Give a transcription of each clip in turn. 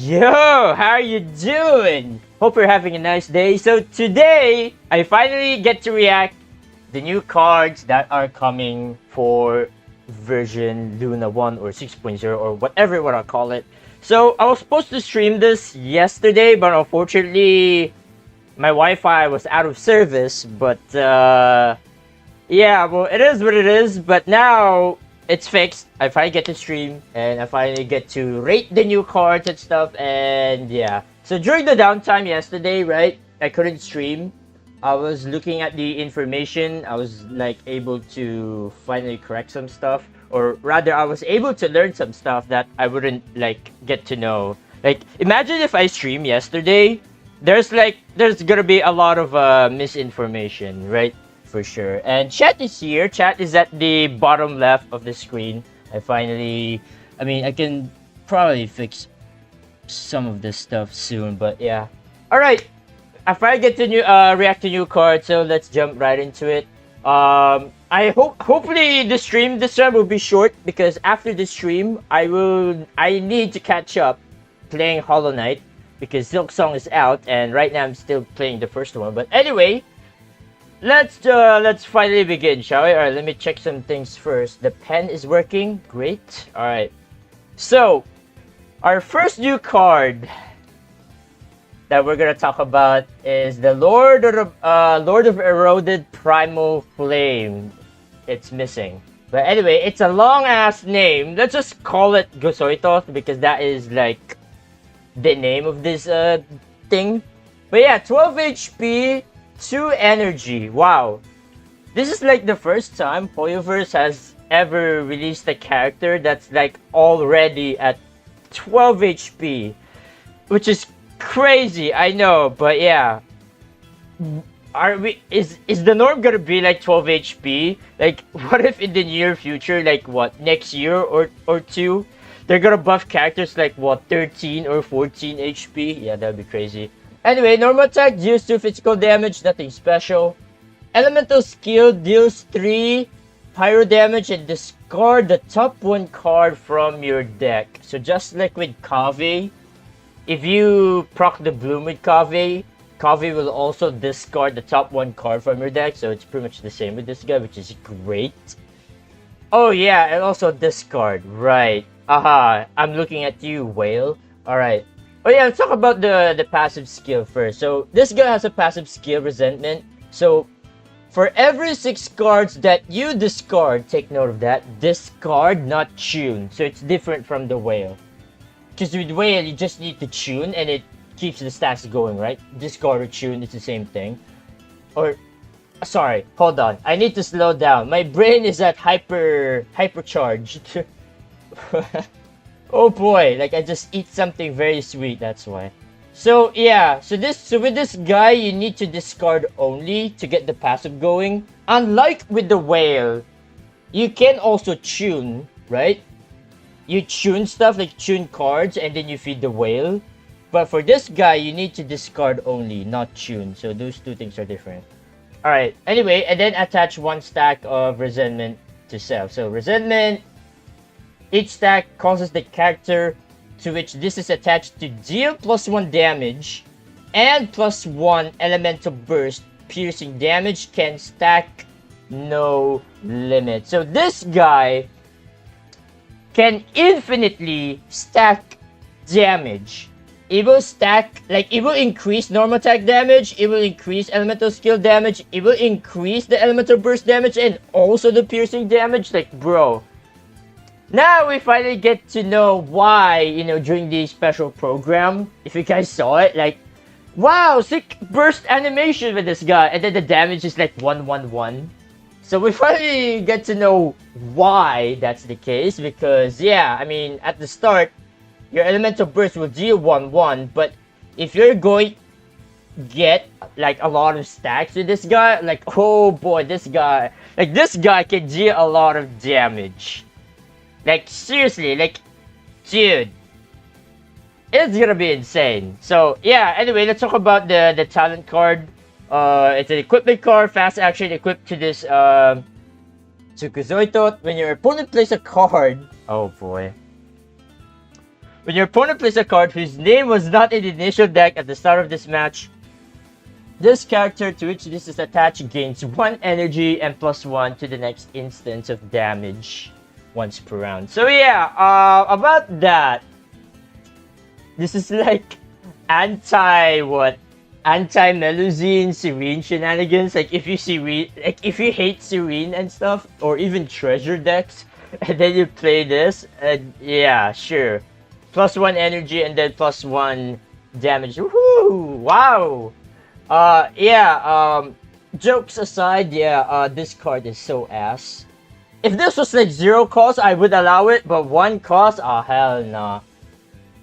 Yo, how are you doing? Hope you're having a nice day. So today, I finally get to react the new cards that are coming for version Luna 1 or 6.0 or whatever you want to call it. So I was supposed to stream this yesterday, but unfortunately, my Wi-Fi was out of service. But yeah, well, it is what it is. But now it's fixed. I finally get to stream and I finally get to rate the new cards and stuff. And yeah, so during the downtime yesterday, right, I couldn't stream. I was looking at the information. I was like able to finally correct some stuff, or rather, I was able to learn some stuff that I wouldn't like get to know. Like, imagine if I stream yesterday. There's gonna be a lot of misinformation, right? For sure. And chat is here. Chat is at the bottom left of the screen. I can probably fix some of this stuff soon, but yeah. All right. After I get to react to new cards, so let's jump right into it. Hopefully the stream this time will be short because after the stream, I need to catch up playing Hollow Knight because Silk Song is out, and right now I'm still playing the first one. But anyway, let's finally begin, shall we? All right, let me check some things first. The pen is working, great. All right, so our first new card that we're gonna talk about is the Lord of Eroded Primal Flame. It's missing, but anyway, it's a long ass name. Let's just call it Gosoitoth because that is like the name of this thing. But yeah, 12 HP, 2 energy. Wow, this is like the first time Poyoverse has ever released a character that's like already at 12 HP, which is crazy, I know, but yeah. Is the norm gonna be like 12 HP? Like, what if in the near future, like what, next year or two, they're gonna buff characters like what, 13 or 14 HP? Yeah, that'd be crazy. Anyway, normal attack deals 2 physical damage, nothing special. Elemental skill deals 3 pyro damage and discard the top 1 card from your deck. So just like with Kave, if you proc the Bloom with Kave, Kave will also discard the top 1 card from your deck, so it's pretty much the same with this guy, which is great. Oh yeah, and also discard, right. Aha, I'm looking at you, Whale. Alright. Oh yeah, let's talk about the passive skill first. So this guy has a passive skill, Resentment. So for every 6 cards that you discard, take note of that, discard, not tune. So it's different from the Whale. Because with Whale, you just need to tune and it keeps the stats going, right? Discard or tune, it's the same thing. Or, sorry, hold on. I need to slow down. My brain is at hypercharged. Oh boy, like I just eat something very sweet, that's why. So yeah, so with this guy, you need to discard only to get the passive going. Unlike with the Whale, you can also tune, right? You tune stuff, like tune cards, and then you feed the Whale. But for this guy, you need to discard only, not tune. So those two things are different. Alright, anyway, and then attach 1 stack of Resentment to self. So Resentment, each stack causes the character to which this is attached to deal +1 damage and +1 elemental burst piercing damage, can stack no limit. So this guy can infinitely stack damage. It will stack, like, it will increase normal attack damage, it will increase elemental skill damage, it will increase the elemental burst damage, and also the piercing damage. Like, bro. Now we finally get to know why, during the special program, if you guys saw it, like, wow, sick burst animation with this guy, and then the damage is like 111. So we finally get to know why that's the case, because yeah, I mean, at the start, your elemental burst will deal 1-1, but if you're going to get like a lot of stacks with this guy, like, oh boy, this guy can deal a lot of damage. Like, seriously, like, dude, it's gonna be insane. So yeah, anyway, let's talk about the talent card. It's an equipment card, fast action, equipped to this Tsukuzoito. When your opponent plays a card, oh boy. When your opponent plays a card whose name was not in the initial deck at the start of this match, this character to which this is attached gains 1 energy and +1 to the next instance of damage once per round. So yeah, about that. This is like anti-Melusine Serene shenanigans. Like if you hate Serene and stuff, or even treasure decks, and then you play this, yeah, sure. +1 energy and then +1 damage. Woohoo! Wow! Yeah, jokes aside, yeah, this card is so ass. If this was like 0 cost, I would allow it, but 1 cost? Oh, hell nah.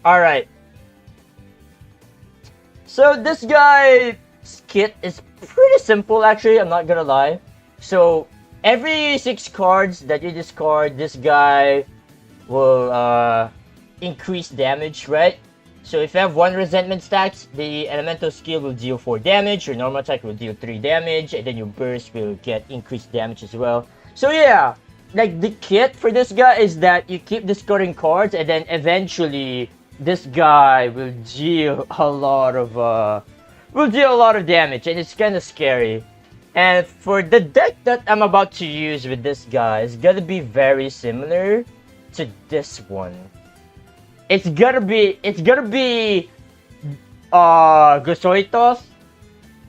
Alright. So this guy's kit is pretty simple actually, I'm not gonna lie. So every 6 cards that you discard, this guy will increase damage, right? So if you have 1 resentment stacks, the elemental skill will deal 4 damage, your normal attack will deal 3 damage, and then your burst will get increased damage as well. So yeah, like the kit for this guy is that you keep discarding cards, and then eventually this guy will deal a lot of damage, and it's kind of scary. And for the deck that I'm about to use with this guy, it's gonna be very similar to this one. It's gonna be Gosoitos,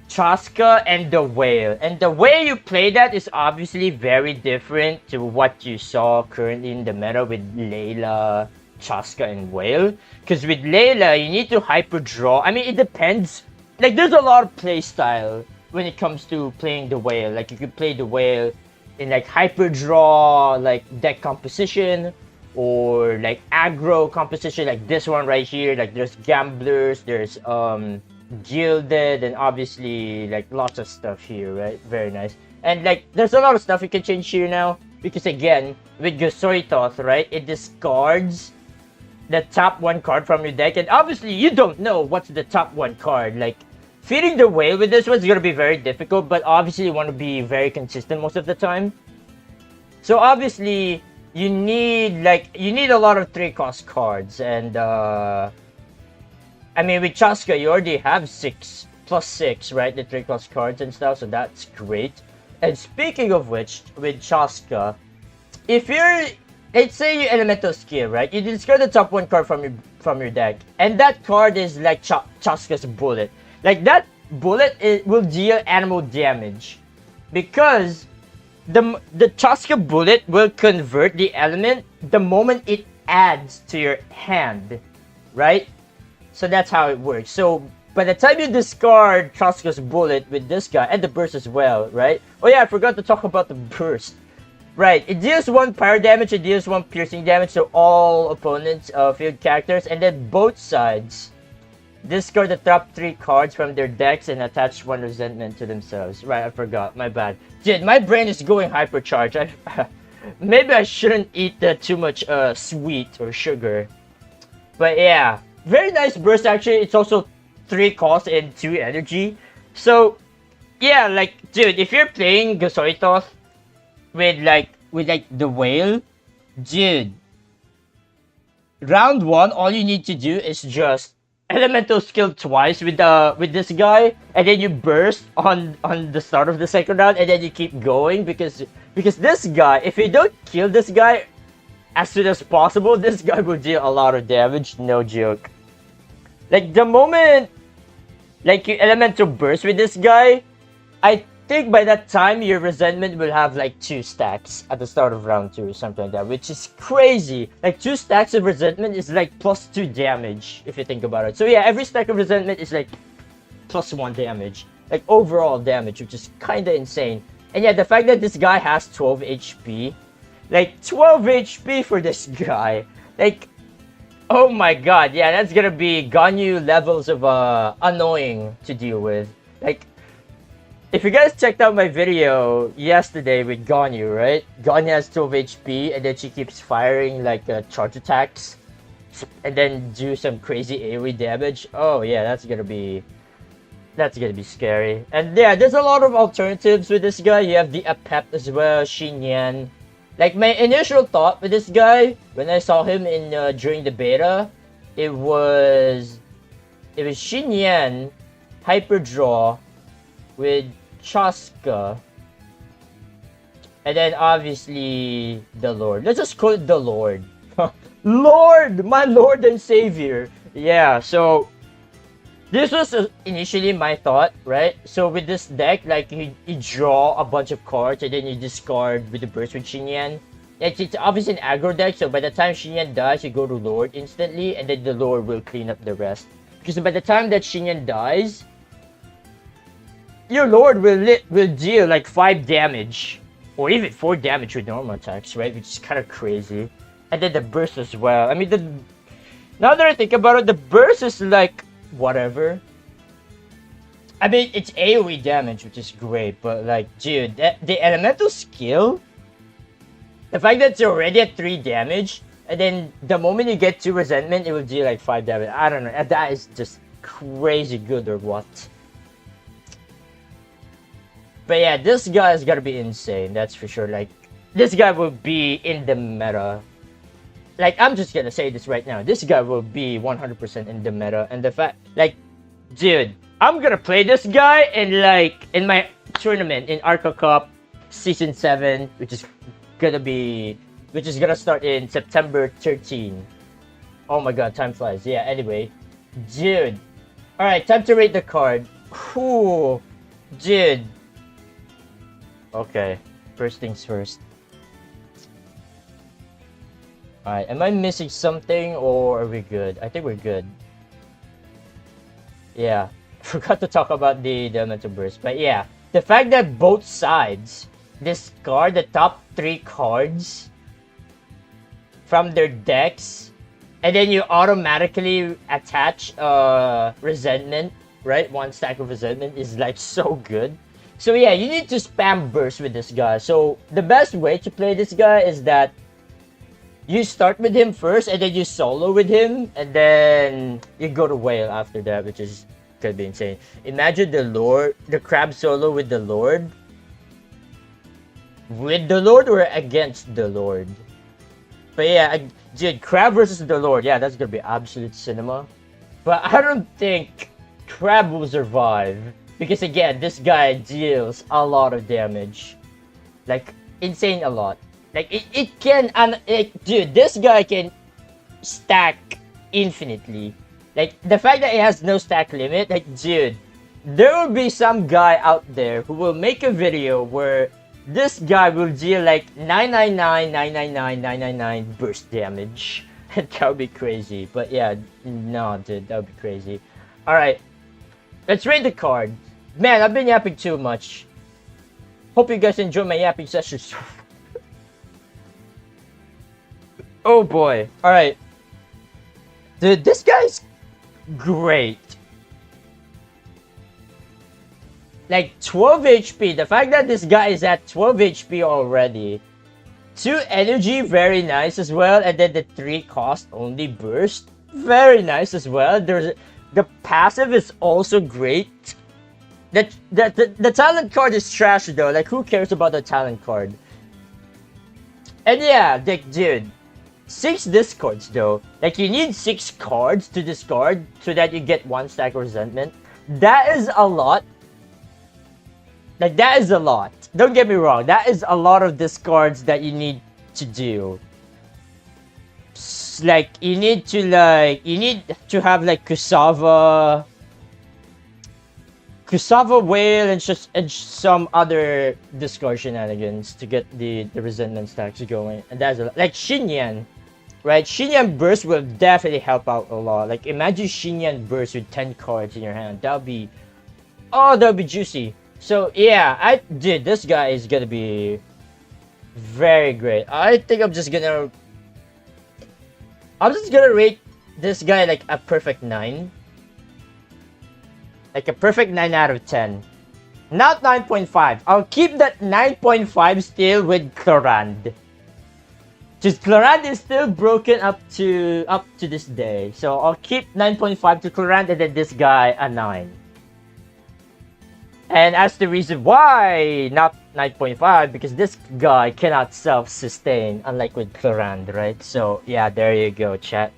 Chaska, and the Whale. And the way you play that is obviously very different to what you saw currently in the meta with Layla, Chaska, and Whale. Because with Layla, you need to hyper draw. I mean, it depends. Like, there's a lot of play style when it comes to playing the Whale. Like, you could play the Whale in like hyper draw, like deck composition, or like aggro composition, like this one right here. Like, there's gamblers, there's gilded, and obviously like lots of stuff here, right? Very nice. And like, there's a lot of stuff you can change here now, because again, with Gosoitoth, right, it discards the top 1 card from your deck, and obviously you don't know what's the top 1 card. Like, feeding the Whale with this one's gonna be very difficult, but obviously you want to be very consistent most of the time. So obviously you need a lot of 3-cost cards, and I mean, with Chaska you already have 6 plus 6, right, the 3-cost cards and stuff, so that's great. And speaking of which, with Chaska, if you're, let's say you elemental skill, right? You discard the top 1 card from your deck, and that card is like Chaska's bullet. Like, that bullet, it will deal animal damage, because the Chaska bullet will convert the element the moment it adds to your hand, right? So that's how it works. So by the time you discard Chaska's bullet with this guy, and the burst as well, right? Oh yeah, I forgot to talk about the burst. Right, it deals 1 fire damage, it deals 1 piercing damage to all opponents' field characters, and then both sides discard the top 3 cards from their decks and attach 1 resentment to themselves. Right, I forgot, my bad. Dude, my brain is going hypercharged. Maybe I shouldn't eat too much sweet or sugar. But yeah, very nice burst actually. It's also 3 cost and 2 energy. So yeah, like, dude, if you're playing Gosoitoth with the Whale, dude, round 1, all you need to do is just elemental skill twice with this guy, and then you burst on the start of the second round, and then you keep going, because this guy, if you don't kill this guy as soon as possible, this guy will deal a lot of damage, no joke. Like, the moment like you elemental burst with this guy, I think by that time your resentment will have like 2 stacks at the start of round 2 or something like that, which is crazy. Like, 2 stacks of resentment is like +2 damage if you think about it. So yeah, every stack of resentment is like +1 damage, like overall damage, which is kind of insane. And yeah, the fact that this guy has 12 HP, like 12 HP for this guy, like, oh my god, yeah, that's gonna be Ganyu levels of annoying to deal with. Like, if you guys checked out my video yesterday with Ganyu, right? Ganyu has 12 HP, and then she keeps firing like charge attacks, and then do some crazy AoE damage. Oh yeah, that's gonna be scary. And yeah, there's a lot of alternatives with this guy. You have the Apep as well, Xinyan. Like, my initial thought with this guy when I saw him in during the beta it was Xinyan Hyperdraw with Chaska, and then obviously the Lord. Let's just call it the Lord. Lord, my Lord and Savior. Yeah, so this was initially my thought, right? So with this deck, like you draw a bunch of cards and then you discard with the burst with Xinyan. It's obviously an aggro deck, so by the time Xinyan dies, you go to Lord instantly, and then the Lord will clean up the rest. Because by the time that Xinyan dies, your Lord will deal like 5 damage, or even 4 damage with normal attacks, right? Which is kind of crazy. And then the burst as well. I mean, now that I think about it, the burst is like whatever. I mean, it's AoE damage, which is great, but like, dude, the elemental skill, the fact that it's already at 3 damage, and then the moment you get 2 resentment, it will deal like 5 damage. I don't know. That is just crazy good or what. But yeah, this guy is gonna be insane, that's for sure. Like, this guy will be in the meta. Like, I'm just gonna say this right now. This guy will be 100% in the meta. And the fact, like, dude, I'm gonna play this guy in my tournament in Arca Cup Season 7, which is gonna start in September 13. Oh my god, time flies. Yeah, anyway. Dude. Alright, time to rate the card. Whew. Dude. Okay. First things first. Alright, am I missing something or are we good? I think we're good. Yeah. Forgot to talk about the elemental burst. But yeah. The fact that both sides discard the top 3 cards from their decks, and then you automatically attach resentment, right? 1 stack of resentment is like so good. So yeah, you need to spam burst with this guy. So the best way to play this guy is that you start with him first, and then you solo with him, and then you go to whale after that, which is gonna be insane. Imagine the crab solo with the Lord. With the Lord or against the Lord? But yeah, dude, Crab versus the Lord, yeah, that's gonna be absolute cinema. But I don't think Crab will survive. Because again, this guy deals a lot of damage. Like, insane a lot. Like, it can, dude, this guy can stack infinitely. Like, the fact that it has no stack limit, like, dude, there will be some guy out there who will make a video where this guy will deal like 999, 999, 999 burst damage. That would be crazy. But yeah, no, dude, that would be crazy. Alright, let's rate the card. Man, I've been yapping too much. Hope you guys enjoy my yapping sessions. Oh boy. Alright. Dude, this guy's great. Like 12 HP. The fact that this guy is at 12 HP already. 2 energy, very nice as well. And then the 3 cost only burst. Very nice as well. The passive is also great. The talent card is trash though. Like, who cares about the talent card? And yeah, like, dude, 6 discards though. Like, you need 6 cards to discard so that you get 1 stack of resentment. That is a lot. Like, that is a lot. Don't get me wrong. That is a lot of discards that you need to do. Like, you need to have like Kusava Whale and some other discard shenanigans to get the resentment stacks going. And that's a lot. Like Xinyan, right? Xinyan Burst will definitely help out a lot. Like, imagine Xinyan Burst with 10 cards in your hand. That would be juicy. So yeah, this guy is gonna be very great. I think I'm just gonna rate this guy like a perfect 9. Like a perfect 9 out of 10. Not 9.5. I'll keep that 9.5 still with Clorand. Just Clorand is still broken up to this day. So I'll keep 9.5 to Clorand and then this guy a 9. And as the reason why not 9.5, because this guy cannot self-sustain, unlike with Clorand, right? So yeah, there you go, chat.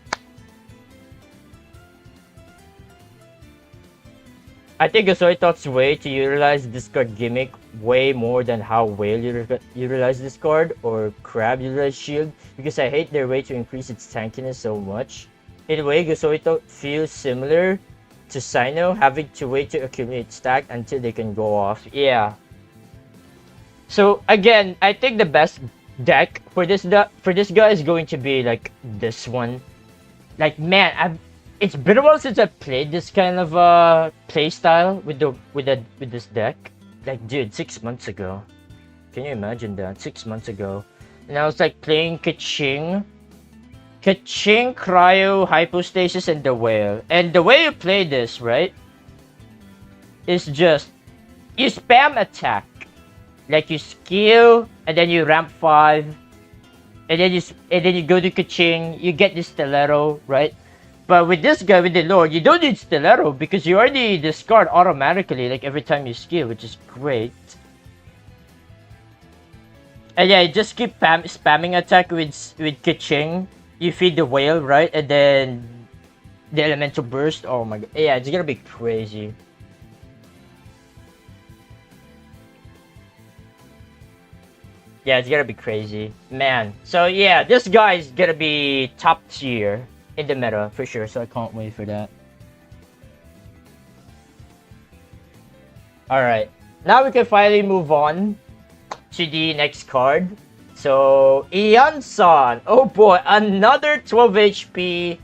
I think Asoitot's way to utilize this card gimmick way more than how Whale utilize this card or Crab utilize Shield, because I hate their way to increase its tankiness so much. In a way, Gasoitot feels similar to Sino, having to wait to accumulate stack until they can go off. Yeah. So again, I think the best deck for this guy is going to be like this one. Like, man, it's been a while since I played this kind of play style with this deck. Like, dude, 6 months ago. Can you imagine that? 6 months ago. And I was like playing Kaching, Cryo, Hypostasis, and the Whale. And the way you play this, right, is just you spam attack. Like, you skill, and then you ramp 5, and then you go to Kaching, you get the Stiletto, right? But with this guy, with the Lord, you don't need Stiletto because you already discard automatically, like every time you skill, which is great. And yeah, you just keep spamming attack with Kaching. You feed the Whale, right? And then the Elemental Burst. Oh my god. Yeah, it's gonna be crazy. Yeah, it's gonna be crazy. Man. So yeah, this guy is gonna be top tier in the meta for sure, so I can't wait for that. Alright. Now we can finally move on to the next card. So, Ian-san. Oh boy, another 12 HP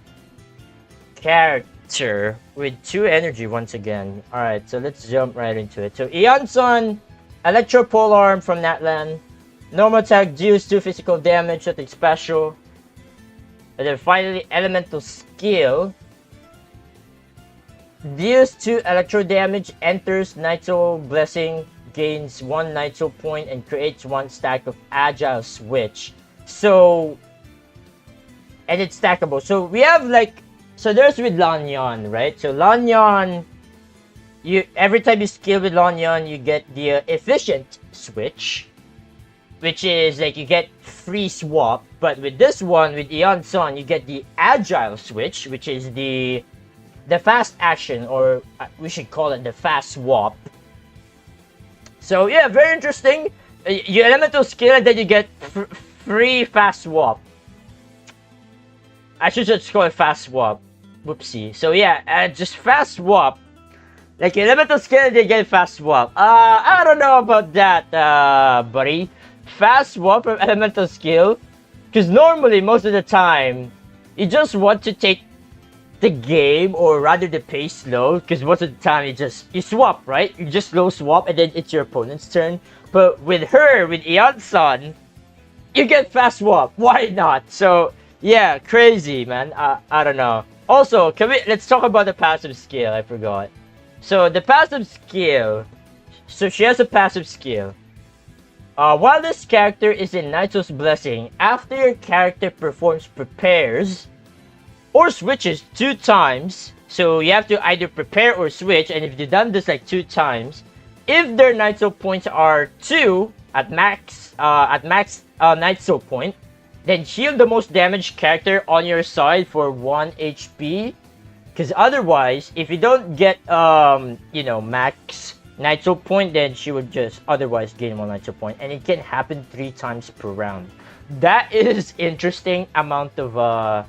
character with 2 energy once again. Alright, so let's jump right into it. So, Ian-san, Electro Pole Arm from Natlan. Normal attack deals 2 physical damage, nothing special. And then finally, Elemental Skill. Deals 2 electro damage, enters Nitro Blessing, gains 1 Nitro point, and creates 1 stack of Agile Switch. So, and it's stackable. So we have like, so there's with Lanyan, right? So Lanyan, every time you skill with Lanyan, you get the Efficient Switch, which is like you get free swap. But with this one, with Ian-san, you get the Agile Switch, which is the fast action, or we should call it the fast swap. So yeah, very interesting. You elemental skill and then you get free fast swap. I should just call it fast swap. Whoopsie. So yeah, just fast swap. Like elemental skill and then you get fast swap. I don't know about that, buddy. Fast swap from elemental skill, because normally most of the time you just want to take the game, or rather the pace slow, because most of the time you swap, right? You just slow swap and then it's your opponent's turn. But with her, with Ian-san, you get fast swap. Why not? So yeah, crazy, man. I don't know. Also, let's talk about the passive skill. I forgot. So the passive skill, so she has a passive skill. While this character is in Nitro's Blessing, after your character performs prepares or switches 2 times, so you have to either prepare or switch, and if you've done this like 2 times, if their Nitro points are 2 at max Nitro point, then shield the most damaged character on your side for 1 HP. Because otherwise, if you don't get max Nitro point, then she would just otherwise gain 1 Nitro point, and it can happen 3 times per round. That is interesting amount of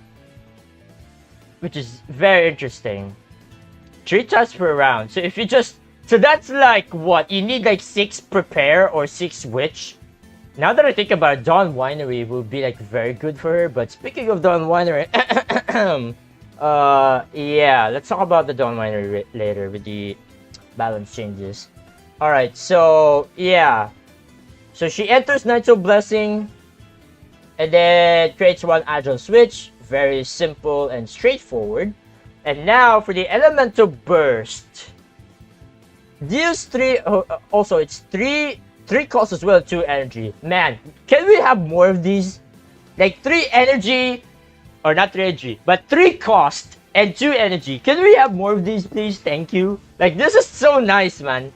which is very interesting. 3 times per round. So if you so that's like what? You need like 6 prepare or 6 switch. Now that I think about it, Dawn Winery will be like very good for her. But speaking of Dawn Winery, yeah, let's talk about the Dawn Winery later with the balance changes. Alright, so yeah. So she enters Nitro Blessing and then creates 1 Agile Switch. Very simple and straightforward. And now for the Elemental Burst. Deals 3, also it's 3 costs as well, 2 energy. Man, can we have more of these? Like 3 energy, or not 3 energy, but 3 cost and 2 energy. Can we have more of these, please? Thank you. Like, this is so nice, man.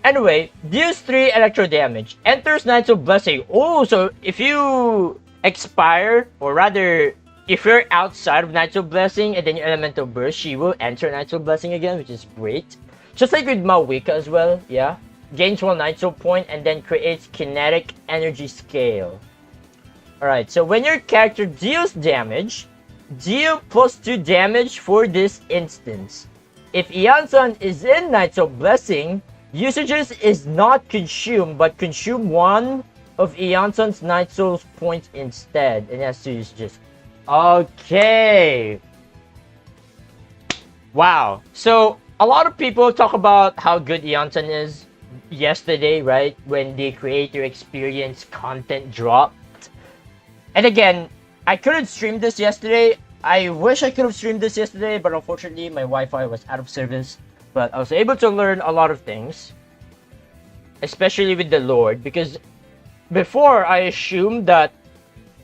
Anyway, deals 3 electro damage. Enters Nitro Blessing. Oh, so if you expire, or rather, if you're outside of Nitro Blessing and then your Elemental Burst, she will enter Nitro Blessing again, which is great. Just like with Mawika as well, yeah. Gains 1 Nitro point and then creates kinetic energy scale. Alright, so when your character deals damage, deal +2 damage for this instance. If Iansan is in Nitro Blessing, usages is not consumed, but consume 1 of Iansan's Nitro points instead. And has to use just... Okay! Wow. So, a lot of people talk about how good Iansan is yesterday, right? When the creator experience content dropped. And again, I couldn't stream this yesterday. I wish I could have streamed this yesterday, but unfortunately my Wi-Fi was out of service. But I was able to learn a lot of things, especially with the Lord, because before I assumed that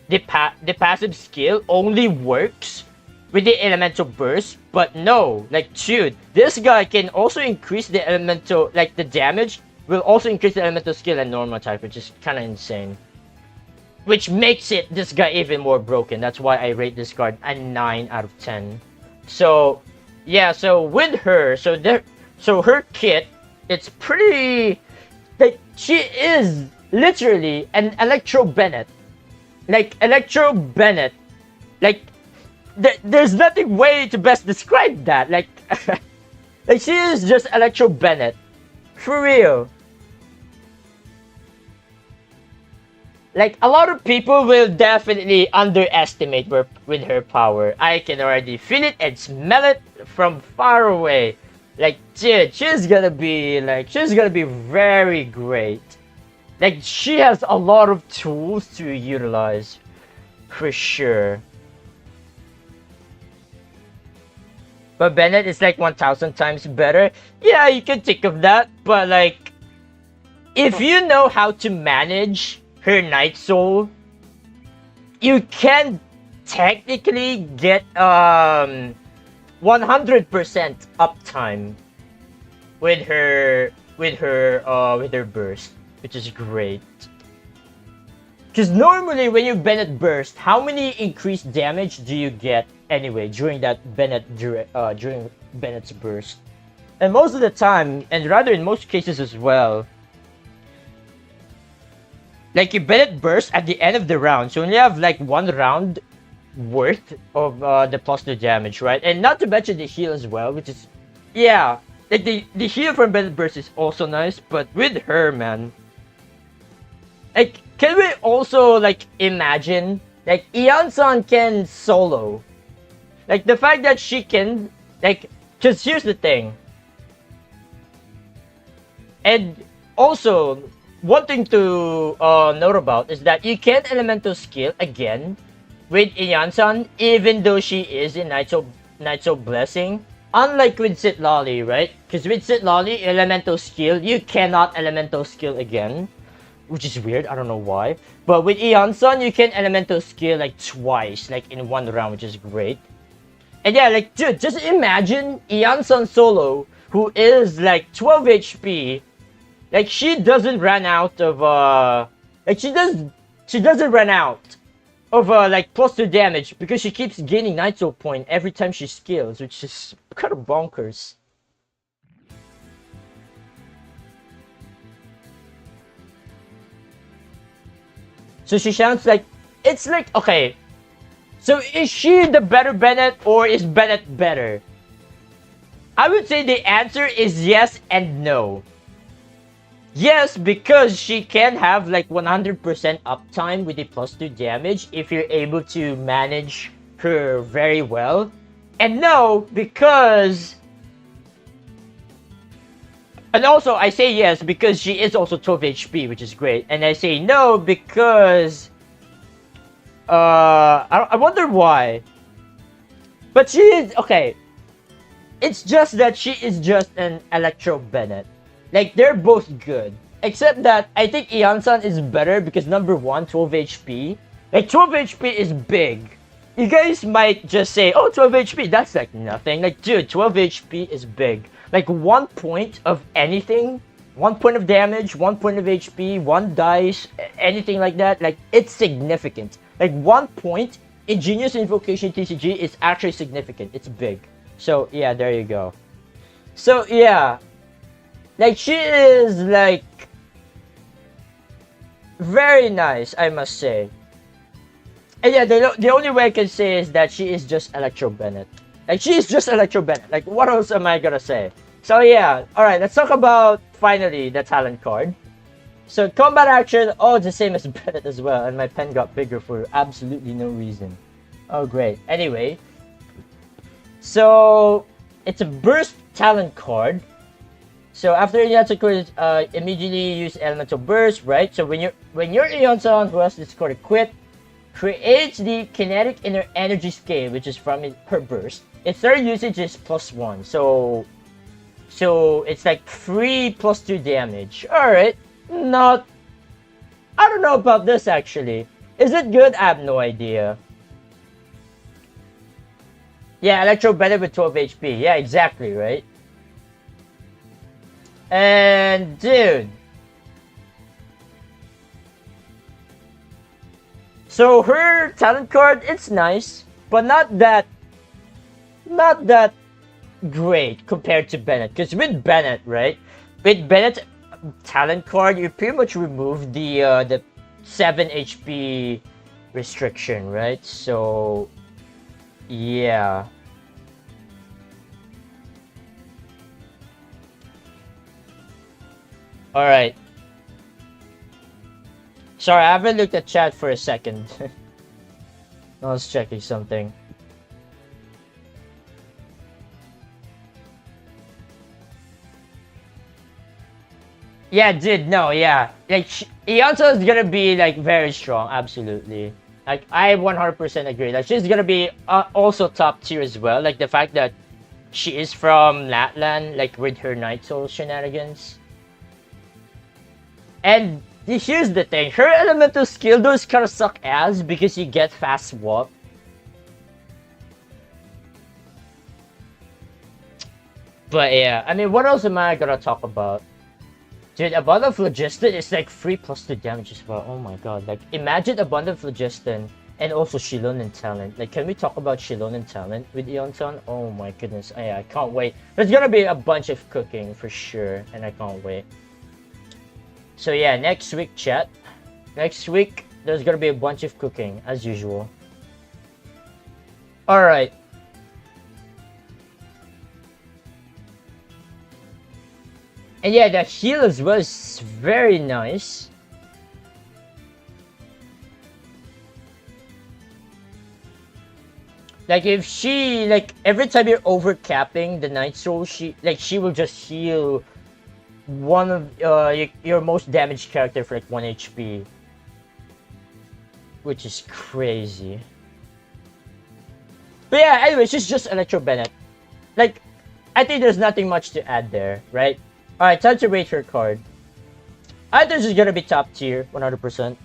the passive skill only works with the elemental burst, but no, like dude, this guy can also increase the elemental, like the damage will also increase the elemental skill and normal type, which is kind of insane. Which makes it this guy even more broken. That's why I rate this card a 9 out of 10. So yeah, so with her, so her kit, it's pretty, like she is literally an Electro Bennett. Like Electro Bennett. Like there's nothing way to best describe that. Like like she is just Electro Bennett. For real. Like, a lot of people will definitely underestimate her with her power. I can already feel it and smell it from far away. Like, dude, she's gonna be very great. Like, she has a lot of tools to utilize. For sure. But Bennett is like 1,000 times better. Yeah, you can think of that. But, like, if you know how to manage her Night Soul, you can technically get 100% uptime with her burst, which is great. Because normally when you Bennett burst, how many increased damage do you get anyway during that during Bennett's burst? And most of the time, and rather in most cases as well, like you Bennett burst at the end of the round, so you only have like 1 round worth of the +2 damage, right? And not to mention the heal as well, which is, yeah, like the heal from Bennett burst is also nice, but with her, man, like, can we also like imagine like Ian-san can solo, like the fact that she can, like, because here's the thing, and also one thing to note about is that you can elemental skill again with Ian-san, even though she is in Nitro Blessing. Unlike with Citlali, right? Because with Citlali, elemental skill, you cannot elemental skill again, which is weird. I don't know why. But with Ian-san, you can elemental skill like twice, like in 1 round, which is great. And yeah, like, dude, just imagine Ian-san solo, who is like 12 HP. Like, she doesn't run out of, like, she doesn't run out of, like, +2 damage because she keeps gaining Nitro point every time she skills, which is kind of bonkers. So she sounds like, it's like, okay, so is she the better Bennett or is Bennett better? I would say the answer is yes and no. Yes, because she can have like 100% uptime with the +2 damage if you're able to manage her very well. And no, because... And also, I say yes because she is also 12 HP, which is great. And I say no because... I wonder why. But she is... Okay. It's just that she is just an Electro Bennett. Like, they're both good. Except that I think Ian-san is better because number 1, 12 HP. Like, 12 HP is big. You guys might just say, oh, 12 HP, that's like nothing. Like, dude, 12 HP is big. Like, 1 point of anything, 1 point of damage, 1 point of HP, 1 dice, anything like that, like, it's significant. Like, 1 point in Genius Invocation TCG is actually significant. It's big. So, yeah, there you go. So, yeah. Like, she is, like, very nice, I must say. And yeah, the only way I can say is that she is just Electro Bennett. Like, she is just Electro Bennett. Like, what else am I gonna say? So yeah, alright, let's talk about, finally, the talent card. So, combat action, oh, the same as Bennett as well, and my pen got bigger for absolutely no reason. Oh, great. Anyway, so, it's a burst talent card. So after Eon's card, immediately use Elemental Burst, right? So when your Eonson who has this card equipped, creates the kinetic inner energy scale, which is from her burst. Its third usage is +1, so it's like 3 +2 damage. All right, not. I don't know about this actually. Is it good? I have no idea. Yeah, Electro better with 12 HP. Yeah, exactly, right? And dude, so her talent card, it's nice, but not that great compared to Bennett. Because with Bennett, right? With Bennett talent card, you pretty much remove the 7 HP restriction, right? So yeah. All right. Sorry, I haven't looked at chat for a second. I was checking something. Yeah, did no, yeah. Like Eonsa is gonna be like very strong, absolutely. Like I 100% agree. Like she's gonna be also top tier as well. Like the fact that she is from Latland, like with her Night Soul shenanigans. And here's the thing, her elemental skill does kind of suck ass because you get fast swap. But yeah, I mean, what else am I gonna talk about? Dude, Abundant Phlogiston is like 3 +2 damage as well. Oh my god, like imagine Abundant Phlogiston and also Shilonen Talent. Like, can we talk about Shilonen Talent with Eonton? Oh my goodness, I can't wait. There's gonna be a bunch of cooking for sure, and I can't wait. So yeah, next week, chat. Next week, there's gonna be a bunch of cooking, as usual. Alright. And yeah, the heal as well is very nice. Like if she, like every time you're overcapping the Night Soul, she will just heal one of your most damaged character for like 1 HP, which is crazy. But yeah, anyway, she's just Electro Bennett. Like, I think there's nothing much to add there, right? Alright, time to rate her card. I think she's gonna be top tier, 100%.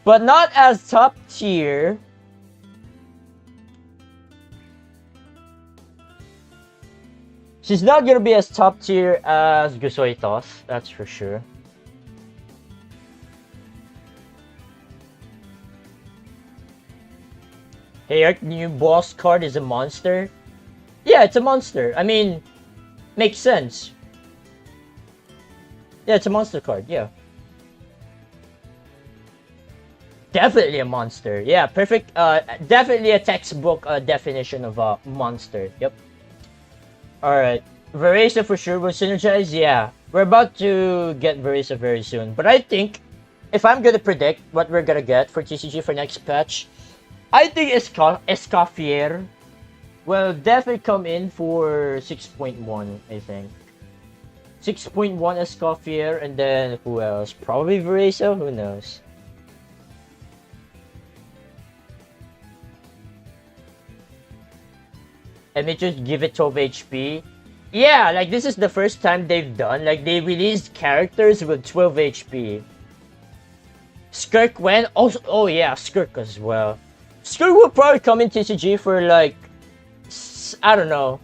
But not as top tier. She's not gonna be as top tier as Gusoitos, that's for sure. Hey, our new boss card is a monster? Yeah, it's a monster. I mean, makes sense. Yeah, it's a monster card, yeah. Definitely a monster. Yeah, perfect. Definitely a textbook definition of a monster. Yep. Alright. Veresa for sure will synergize. Yeah. We're about to get Veresa very soon. But I think, if I'm gonna predict what we're gonna get for TCG for next patch, I think Escoffier will definitely come in for 6.1, I think. 6.1 Escoffier, and then who else? Probably Veresa? Who knows? Let me just give it 12 HP. Yeah, like this is the first time they've done, like they released characters with 12 HP. Skirk went also, oh yeah, Skirk as well. Skirk will probably come in TCG for like, I don't know.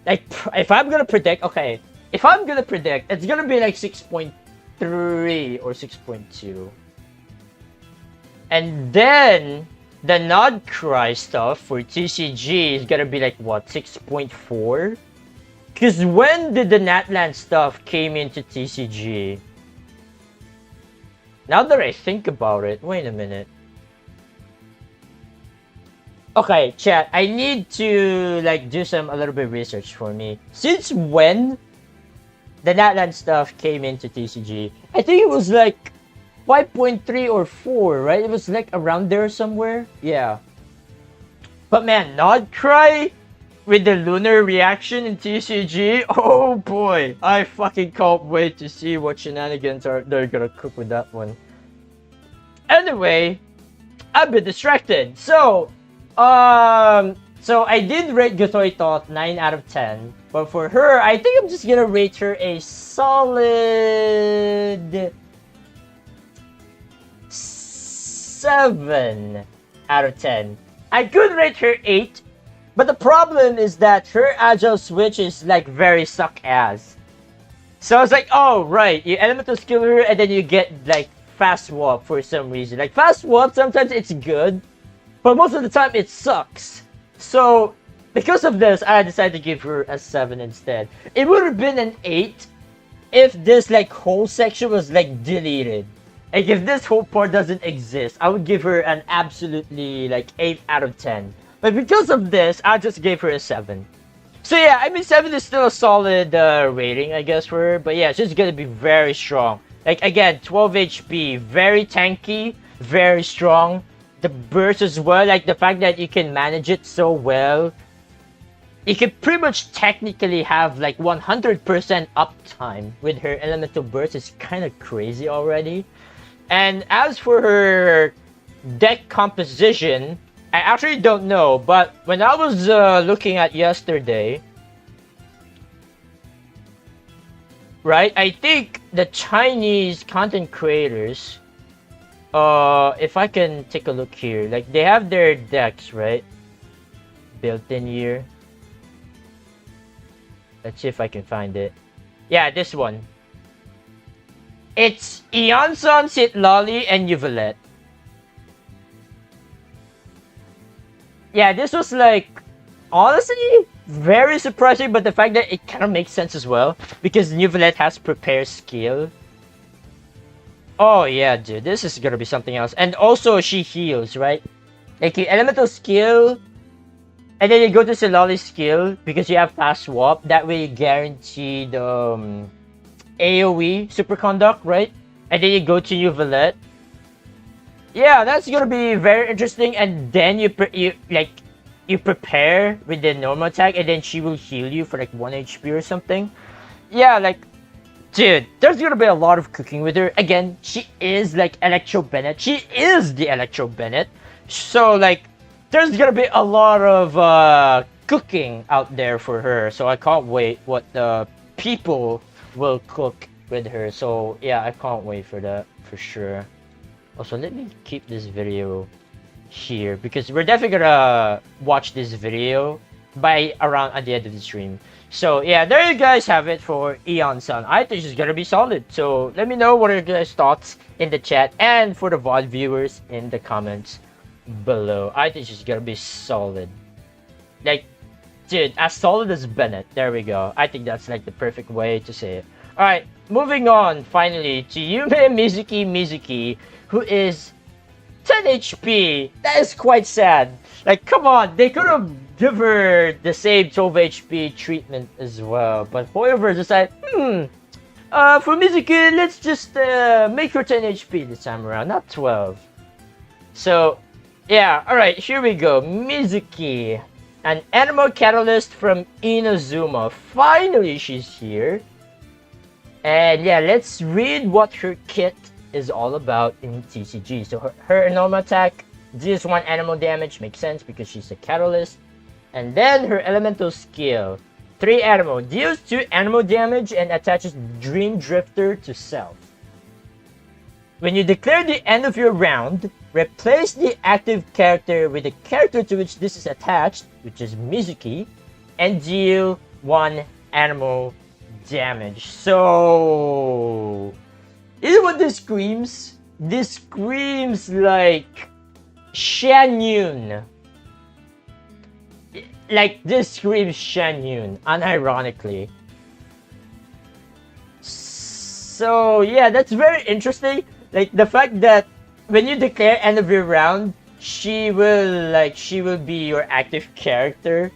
Like, if I'm gonna predict, okay, if I'm gonna predict, it's gonna be like 6.3 or 6.2. And then, the Nod Cry stuff for TCG is gonna be like, what, 6.4? Because when did the Natlan stuff came into TCG? Now that I think about it, wait a minute. Okay, chat, I need to like do a little bit of research for me. Since when the Natlan stuff came into TCG? I think it was like 5.3 or 4, right? It was like around there somewhere. Yeah. But man, Nodcry with the lunar reaction in TCG, oh boy, I fucking can't wait to see what shenanigans they're gonna cook with that one. Anyway, I've been distracted. So I did rate Gotoy Thought 9 out of 10, but for her, I think I'm just gonna rate her a solid 7 out of 10. I could rate her 8, but the problem is that her agile switch is like very suck-ass. So I was like, oh right, you elemental skill her and then you get like fast swap for some reason. Like fast swap, sometimes it's good, but most of the time it sucks. So because of this, I decided to give her a 7 instead. It would have been an 8 if this like whole section was like deleted. Like if this whole part doesn't exist, I would give her an absolutely like 8 out of 10. But because of this, I just gave her a 7. So yeah, I mean 7 is still a solid rating, I guess, for her. But yeah, she's gonna be very strong. Like again, 12 HP, very tanky, very strong. The burst as well, like the fact that you can manage it so well. You can pretty much technically have like 100% uptime with her elemental burst. It's kind of crazy already. And as for her deck composition, I actually don't know, but when I was looking at yesterday, right, I think the Chinese content creators, if I can take a look here, like they have their decks, right, built in here. Let's see if I can find it. Yeah, this one. It's Eonson, Citlali, and Yuvalet. Yeah, this was like, honestly, very surprising, but the fact that it kind of makes sense as well, because Yuvalet has prepare skill. Oh yeah, dude, this is gonna be something else. And also, she heals, right? Like, you elemental skill, and then you go to Citlali's skill, because you have fast swap, that way you guarantee the AoE superconduct, right? And then you go to Yuvalet. Yeah, that's gonna be very interesting. And then you prepare with the normal attack, and then she will heal you for like 1 HP or something. Yeah, like, dude, there's gonna be a lot of cooking with her. Again, she is like Electro Bennett. She is the Electro Bennett. So like, there's gonna be a lot of cooking out there for her. So I can't wait what the people will cook with her. So yeah, I can't wait for that for sure. Also, let me keep this video here because we're definitely gonna watch this video by around at the end of the stream. So yeah, there you guys have it for Eon-san. I think she's gonna be solid. So let me know what are your guys' thoughts in the chat, and for the VOD viewers in the comments below. I think she's gonna be solid. Like, dude, as solid as Bennett. There we go. I think that's like the perfect way to say it. Alright, moving on finally to Yume Mizuki, who is 10 HP. That is quite sad. Like, come on, they could have given her the same 12 HP treatment as well. But however, decided, for Mizuki, let's just make her 10 HP this time around, not 12. So, yeah, alright, here we go. Mizuki, an animal catalyst from Inazuma. Finally, she's here. And yeah, let's read what her kit is all about in TCG. So her normal attack deals 1 animal damage, makes sense because she's a catalyst. And then her elemental skill, 3 animal, deals 2 animal damage and attaches Dream Drifter to self. When you declare the end of your round, replace the active character with the character to which this is attached, which is Mizuki, and deal 1 animal damage. So, you know what this screams? This screams like Shan Yun. Like, this screams Shen Yun, unironically. So, yeah, that's very interesting. Like, the fact that when you declare end of your round, she will be your active character.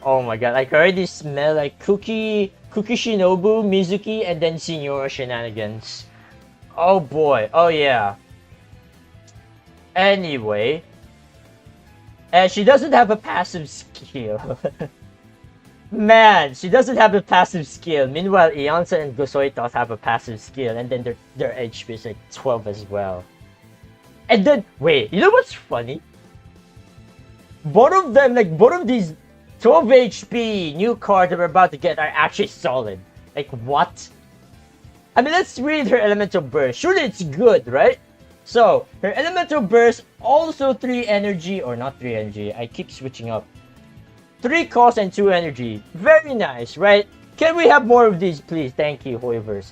Oh my god, I can already smell like Cookie Shinobu, Mizuki, and then Signora shenanigans. Oh boy, oh yeah. Anyway, she doesn't have a passive skill. Man, she doesn't have a passive skill. Meanwhile, Iansa and Gosoitos have a passive skill, and then their HP is like 12 as well. And then, wait, you know what's funny? Both of these 12 HP new cards that we're about to get are actually solid. Like, what? I mean, let's read her Elemental Burst. Surely it's good, right? So, her Elemental Burst, also 3 energy, or not 3 energy, I keep switching up. 3 cost and 2 energy. Very nice, right? Can we have more of these, please? Thank you, Hoivers.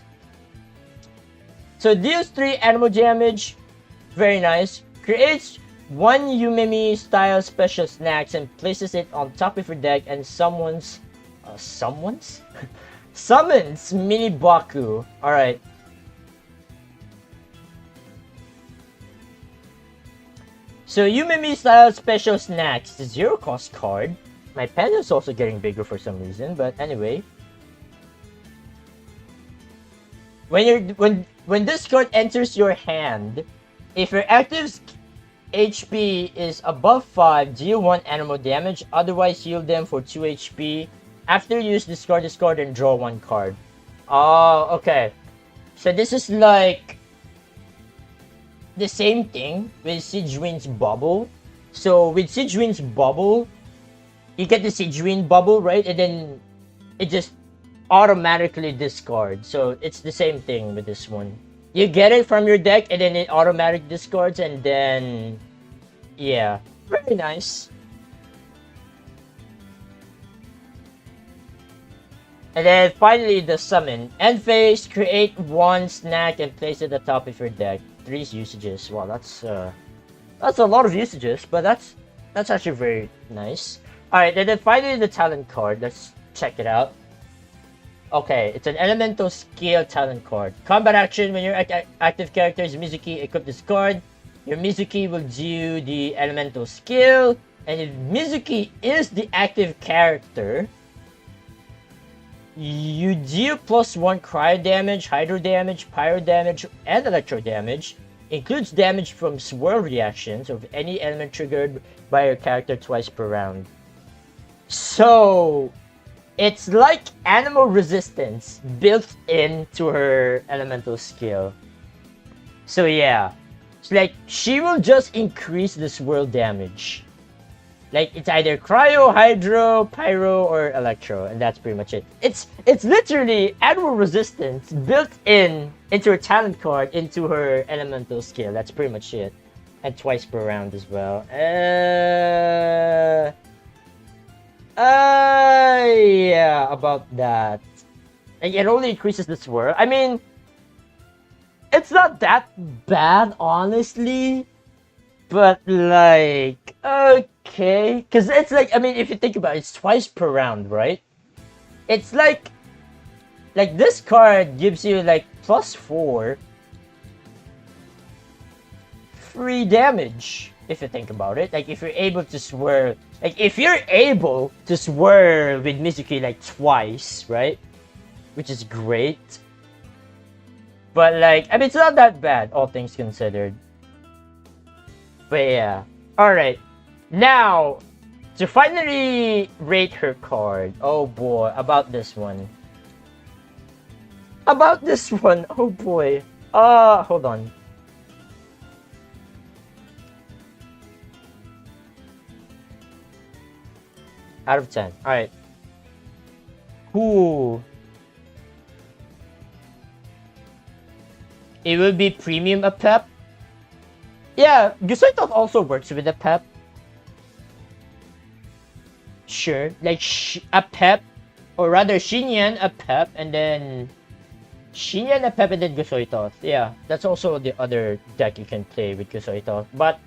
So, deals 3 animal damage. Very nice. Creates 1 Yumimi style special snacks and places it on top of your deck and summons Mini Baku. Alright. So Yumimi style special snacks, the 0 cost card. My pen is also getting bigger for some reason, but anyway. When this card enters your hand, if your active HP is above 5, deal 1 animal damage, otherwise heal them for 2 HP. After use, discard this card and draw 1 card. Oh, okay. So this is like the same thing with Sigewin's Bubble. So with Sigewin's Bubble, you get the Sigewin Bubble, right? And then it just automatically discards. So it's the same thing with this one. You get it from your deck and then it automatic discards and then... yeah. Very nice. And then finally the summon. End phase, create 1 snack and place it at the top of your deck. 3 usages. Wow, that's a lot of usages, but that's actually very nice. Alright, and then finally the talent card. Let's check it out. Okay, it's an elemental skill talent card. Combat action, when your active character is Mizuki, equip this card. Your Mizuki will do the elemental skill. And if Mizuki is the active character, you deal +1 cryo damage, hydro damage, pyro damage, and electro damage. Includes damage from swirl reactions of any element triggered by your character twice per round. So, it's like animal resistance built into her elemental skill. So yeah, it's like she will just increase the swirl damage. Like it's either cryo, hydro, pyro, or electro, and that's pretty much it. It's literally animal resistance built into her talent card into her elemental skill. That's pretty much it, and twice per round as well. Yeah, about that. And it only increases the swirl. I mean, it's not that bad, honestly. But, like, okay. Because it's like, I mean, if you think about it, it's twice per round, right? It's like this card gives you, like, +4 free damage. If you think about it, like if you're able to swirl, with Mizuki like twice, right? Which is great. But like, I mean, it's not that bad, all things considered. But yeah, all right. Now, to finally rate her card. Oh boy, about this one. Oh boy. Hold on. Out of 10. Alright. Ooh. It will be premium a pep. Yeah, Gusoitot also works with a pep. Sure. Like a pep. Or rather Shinyan a pep and then Shinyan a pep and then Gusoitot. Yeah, that's also the other deck you can play with Gusoitot. But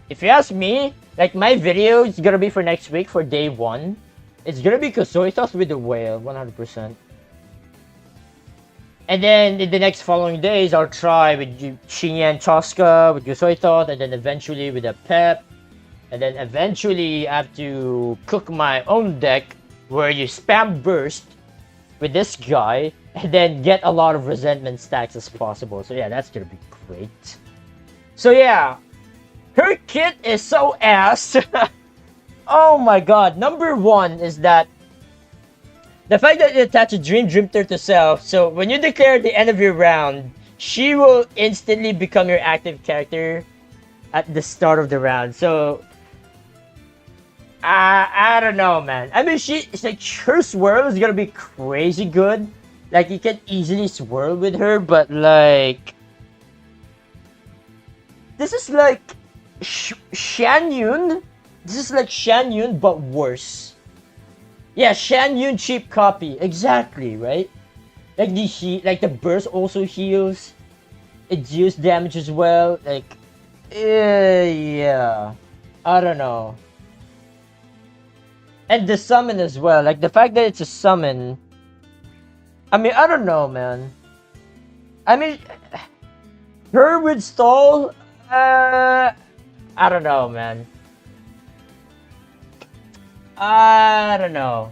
if you ask me, like my video is gonna be for next week for day 1. It's gonna be Kosoitos with the whale, 100%. And then in the next following days, I'll try with Shinyan Chaska, with Kosoitos, and then eventually with a Pep. And then eventually I have to cook my own deck where you spam burst with this guy and then get a lot of resentment stacks as possible. So yeah, that's gonna be great. So yeah, her kit is so ass. Oh my god. Number one is that the fact that you attach a Dream Drifter to self, so when you declare the end of your round, she will instantly become your active character at the start of the round. So I don't know, man. I mean, it's like her swirl is gonna be crazy good. Like you can easily swirl with her, but like this is like Shan Yun. This is like Shan Yun, but worse. Yeah, Shan Yun cheap copy. Exactly, right? Like the burst also heals. It deals damage as well. Like, yeah. I don't know. And the summon as well. Like the fact that it's a summon. I mean, I don't know, man. I mean, her with stall. I don't know, man. I don't know.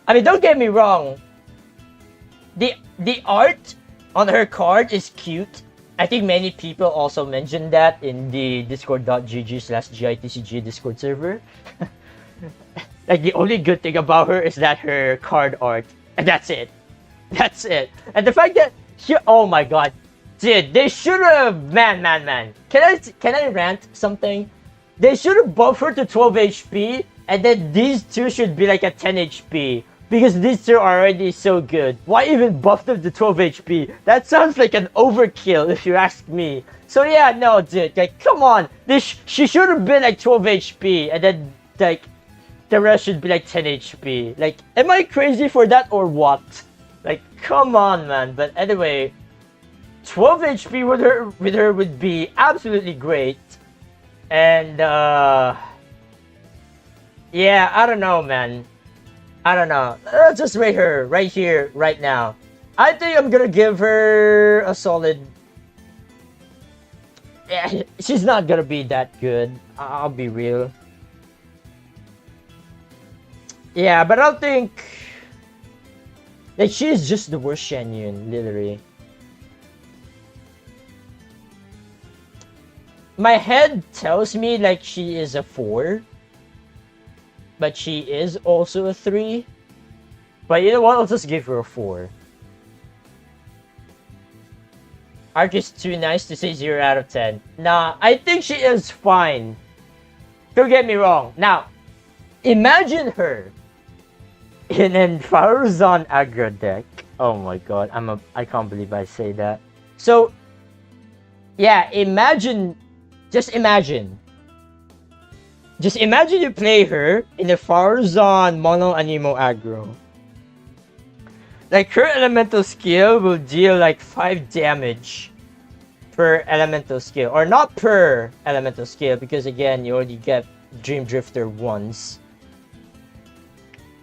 I mean, don't get me wrong. The art on her card is cute. I think many people also mentioned that in the discord.gg/gitcg Discord server. Like the only good thing about her is that her card art, and that's it. That's it. And the fact that oh my god, dude, they should have man. Can I rant something? They should have buffed her to 12 HP, and then these two should be like a 10 HP. Because these two are already so good. Why even buff them to 12 HP? That sounds like an overkill if you ask me. So yeah, no, dude, like, come on. She should have been like 12 HP, and then, like, the rest should be like 10 HP. Like, am I crazy for that or what? Like, come on, man. But anyway, 12 HP with her would be absolutely great. And yeah, I don't know, man. I don't know. Let's just rate her right here, right now. I think I'm gonna give her a solid. Yeah, she's not gonna be that good. I'll be real. Yeah, but I don't think. Like, she's just the worst Shan Yun, literally. My head tells me like she is a 4, but she is also a 3. But you know what? I'll just give her a 4. Arc is too nice to say 0 out of 10. Nah, I think she is fine. Don't get me wrong. Now, imagine her in an Faruzan aggro deck. Oh my god, I can't believe I say that. So, yeah, just imagine you play her in a Farzan Mono Anemo aggro. Like, her elemental skill will deal like 5 damage per elemental skill. Or not per elemental skill, because again, you only get Dream Drifter once.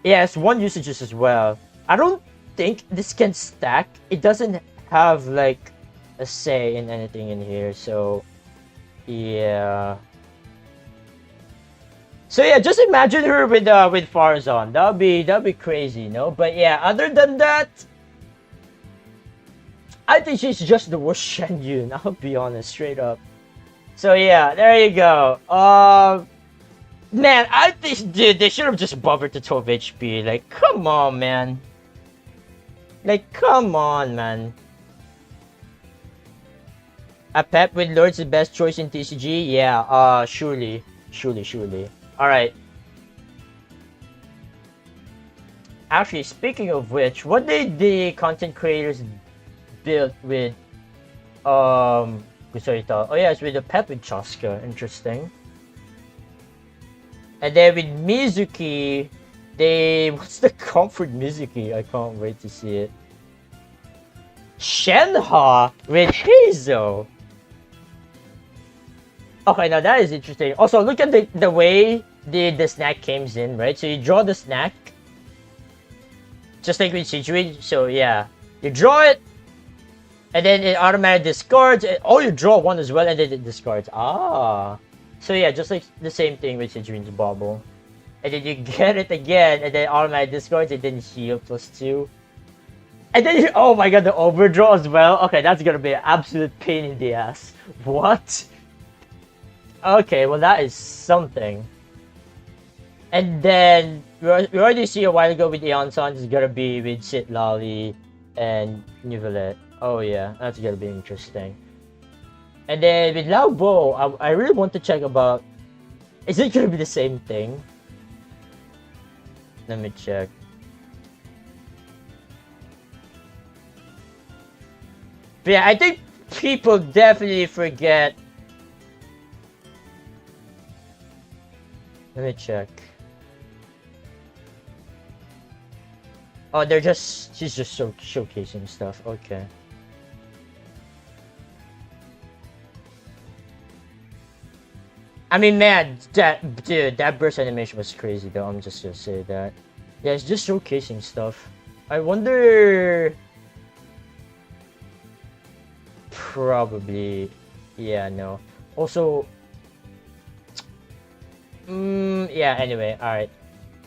Yes, 1 usages as well. I don't think this can stack. It doesn't have like a say in anything in here, so yeah. So yeah, just imagine her with Farzan. That'll be crazy, no? But yeah, other than that, I think she's just the worst Shan Yun. I'll be honest, straight up. So yeah, there you go. Man, I think they should have just buffed her to 12 HP. Like, come on, man. Like, come on, man. A Pep with Lord's the best choice in TCG? Yeah, surely. Alright. Actually, speaking of which, what did the content creators build with, Kusarita? Oh yeah, it's with the Pep with Chaska. Interesting. And then with Mizuki, what's the comfort Mizuki? I can't wait to see it. Shenhe with Heizo. Okay, now that is interesting. Also, look at the way the snack comes in, right? So you draw the snack, just like with Situation. So yeah, you draw it, and then it automatically discards. Oh, you draw one as well, and then it discards. Ah, so yeah, just like the same thing with Situation's Bubble. And then you get it again, and then automatically discards, and then heal +2. And then you, oh my god, the overdraw as well. Okay, that's gonna be an absolute pain in the ass. What? Okay, well that is something. And then we already see a while ago with Eon Sun is gonna be with Sit Lolly and Nivelet. Oh yeah, that's gonna be interesting. And then with Lao Bo, I really want to check about, is it gonna be the same thing? Let me check. But yeah, I think people definitely forget. Let me check. Oh, she's just showcasing stuff. Okay. I mean, man, that burst animation was crazy though. I'm just gonna say that. Yeah, it's just showcasing stuff. I wonder. Probably, yeah, no. Also, yeah. Anyway, all right.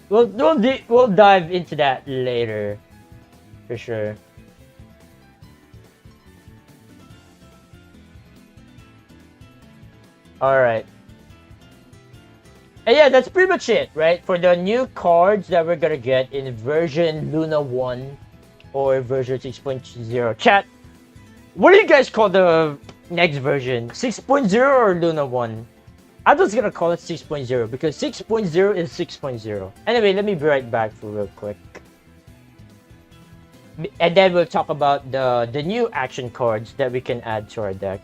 We'll dive into that later, for sure. All right. And yeah, that's pretty much it, right? For the new cards that we're gonna get in version Luna 1 or version 6.0. Chat, what do you guys call the next version? 6.0 or Luna 1? I'm just gonna call it 6.0 because 6.0 is 6.0. Anyway, let me be right back for real quick. And then we'll talk about the new action cards that we can add to our deck.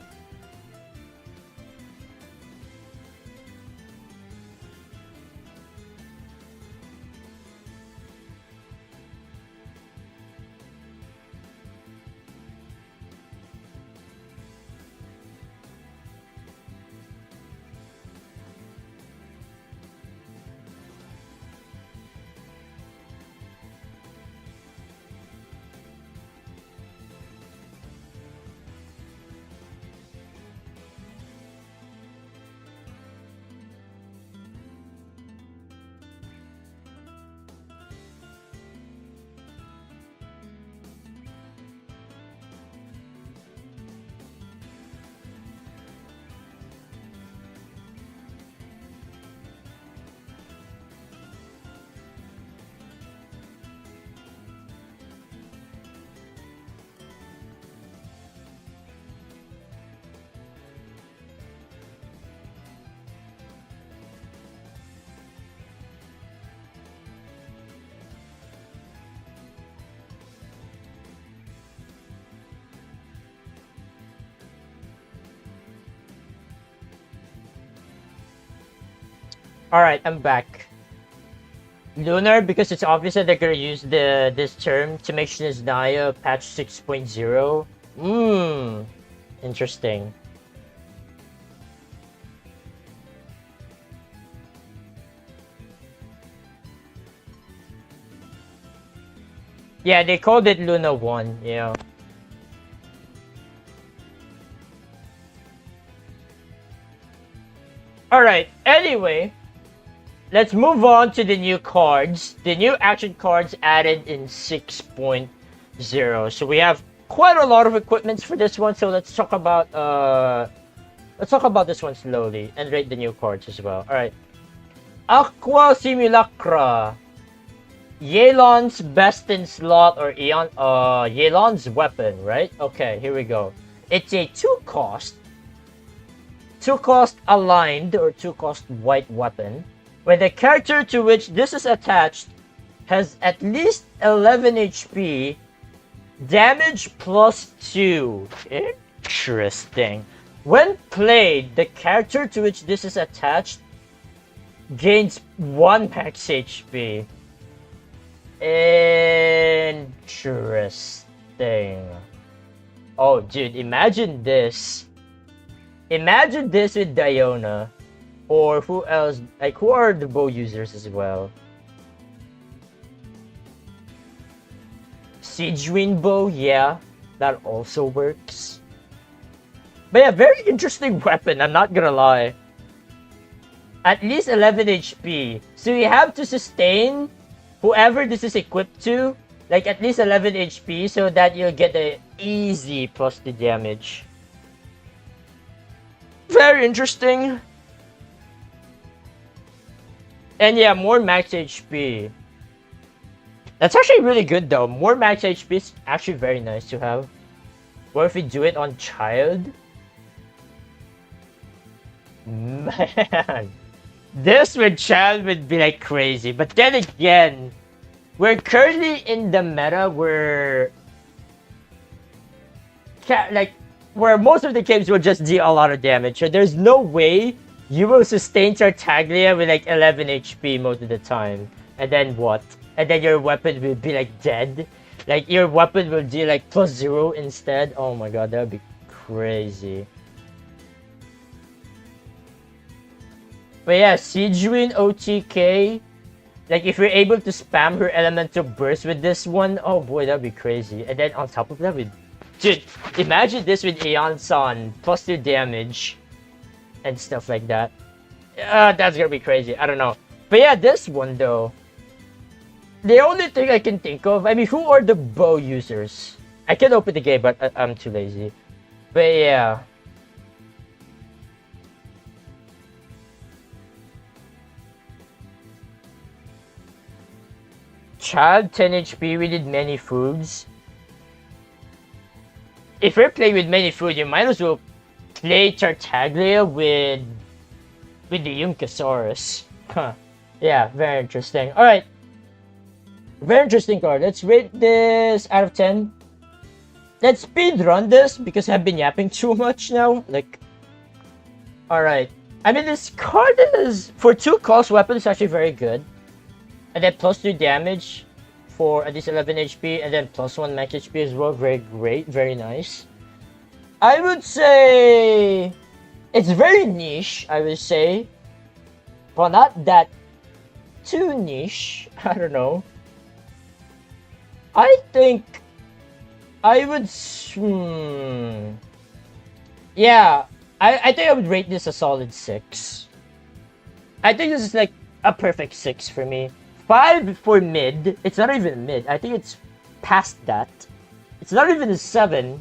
Alright, I'm back. Lunar, because it's obvious that they're gonna use this term to make Naya patch 6.0. Interesting. Yeah, they called it Luna 1, yeah. Alright, anyway, let's move on to the new cards. The new action cards added in 6.0. So we have quite a lot of equipments for this one, so let's talk about this one slowly and rate the new cards as well. Alright. Aqua Simulacra. Yelan's best in slot, or Yelan's weapon, right? Okay, here we go. It's a 2-cost aligned or 2-cost white weapon, where the character to which this is attached has at least 11 HP, damage +2. Interesting. When played, the character to which this is attached gains 1 max HP. Interesting. Oh, dude, imagine this. Imagine this with Diona Or who else? Like, who are the bow users as well? Siege Wind Bow, yeah, that also works. But yeah, very interesting weapon, I'm not gonna lie. At least 11 HP. So you have to sustain whoever this is equipped to, like at least 11 HP so that you'll get the easy +2 damage. Very interesting. And yeah, more max HP. That's actually really good though. More max HP is actually very nice to have. What if we do it on child? Man. This with child would be like crazy. But then again, we're currently in the meta where where most of the games will just deal a lot of damage. So there's no way you will sustain Tartaglia with like 11 HP most of the time. And then what? And then your weapon will be like dead. Like your weapon will deal like +0 instead. Oh my god, that would be crazy. But yeah, Sijuin OTK. Like if you're able to spam her elemental burst with this one, oh boy, that'd be crazy. And then on top of that, dude, imagine this with Aeon Sun, +2 damage and stuff like that. That's gonna be crazy. I don't know. But yeah, this one though. The only thing I can think of, I mean, who are the bow users? I can open the game, but I'm too lazy. But yeah. Child 10 HP, we did many foods. If you're playing with many food, you might as well play Tartaglia with the Yunkasaurus. Huh. Yeah, very interesting. Alright. Very interesting card. Let's rate this out of 10. Let's speed run this because I've been yapping too much now. Like, alright. I mean, this card is, for 2 cost weapons, actually very good. And then +2 damage for at least 11 HP, and then +1 max HP as well. Very great, very nice. I would say it's very niche, I would say. But not that too niche. I don't know. I think I would... Yeah, I think I would rate this a solid 6. I think this is like a perfect 6 for me. 5 for mid. It's not even mid. I think it's past that. It's not even a 7.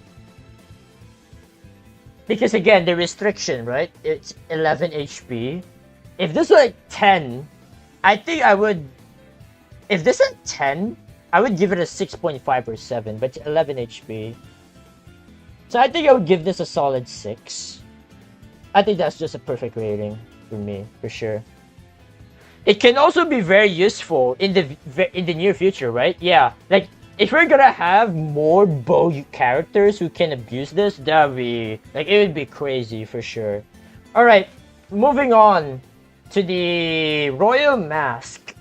Because again, the restriction, right? It's 11 HP. If this was like 10, I think I would... If this is 10, I would give it a 6.5 or 7, but it's 11 HP. So I think I would give this a solid 6. I think that's just a perfect rating for me, for sure. It can also be very useful in the near future, right? Yeah, like if we're gonna have more bow characters who can abuse this, that'd be like it would be crazy for sure. All right, moving on to the Royal Mask.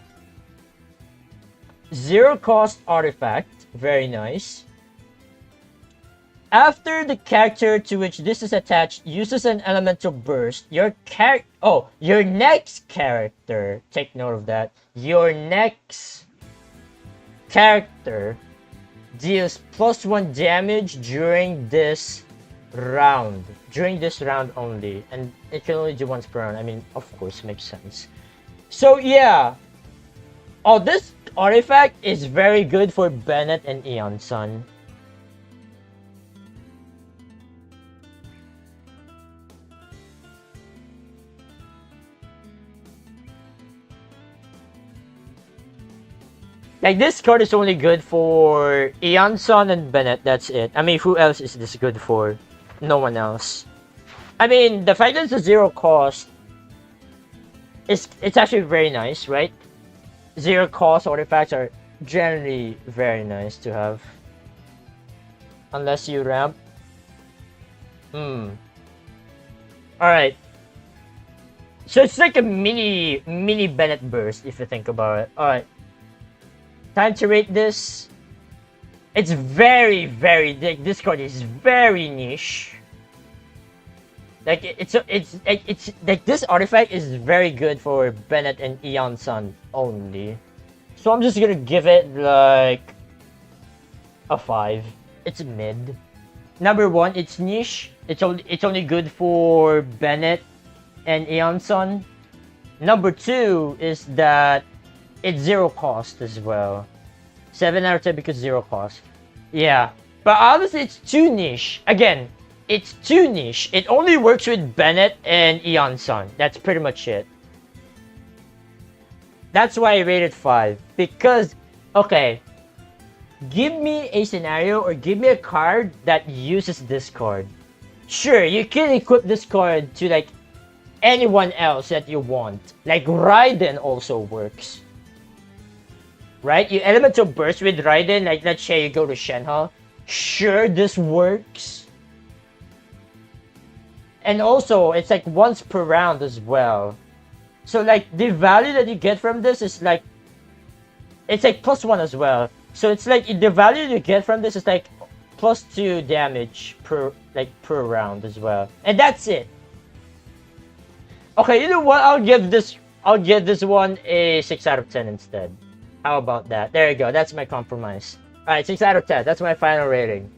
0 cost artifact, very nice. After the character to which this is attached uses an elemental burst, your next character, take note of that, your next character deals +1 damage during this round only, and it can only do once per round. I mean, of course, makes sense. So yeah, this artifact is very good for Bennett and Aeon Sun. Like, this card is only good for Aeon Sun and Bennett, that's it. I mean, who else is this good for? No one else. I mean, the fact that it's a 0 cost, it's actually very nice, right? 0 cost artifacts are generally very nice to have. Unless you ramp. Alright. So it's like a mini Bennett burst, if you think about it. Alright. Time to rate this. It's very, this card is very niche. Like it's like this artifact is very good for Bennett and Eon Sun only. So I'm just gonna give it like a 5. It's mid. Number one, it's niche. It's only good for Bennett and Eon Sun. Number two is that it's zero cost as well. 7 out of 10 because zero cost. Yeah. But honestly, it's too niche. Again, it's too niche. It only works with Bennett and Eon Sun. That's pretty much it. That's why I rated 5. Because, okay, give me a scenario or give me a card that uses this card. Sure, you can equip this card to like anyone else that you want. Like Raiden also works. Right? You elemental burst with Raiden, like let's say you go to Shenhe. Sure, this works. And also, it's like once per round as well. So like the value that you get from this is like, it's like +1 as well. So it's like the value you get from this is like +2 damage per round as well. And that's it. Okay, you know what? I'll give this one a 6 out of 10 instead. How about that? There you go. That's my compromise. Alright, 6 out of 10. That's my final rating.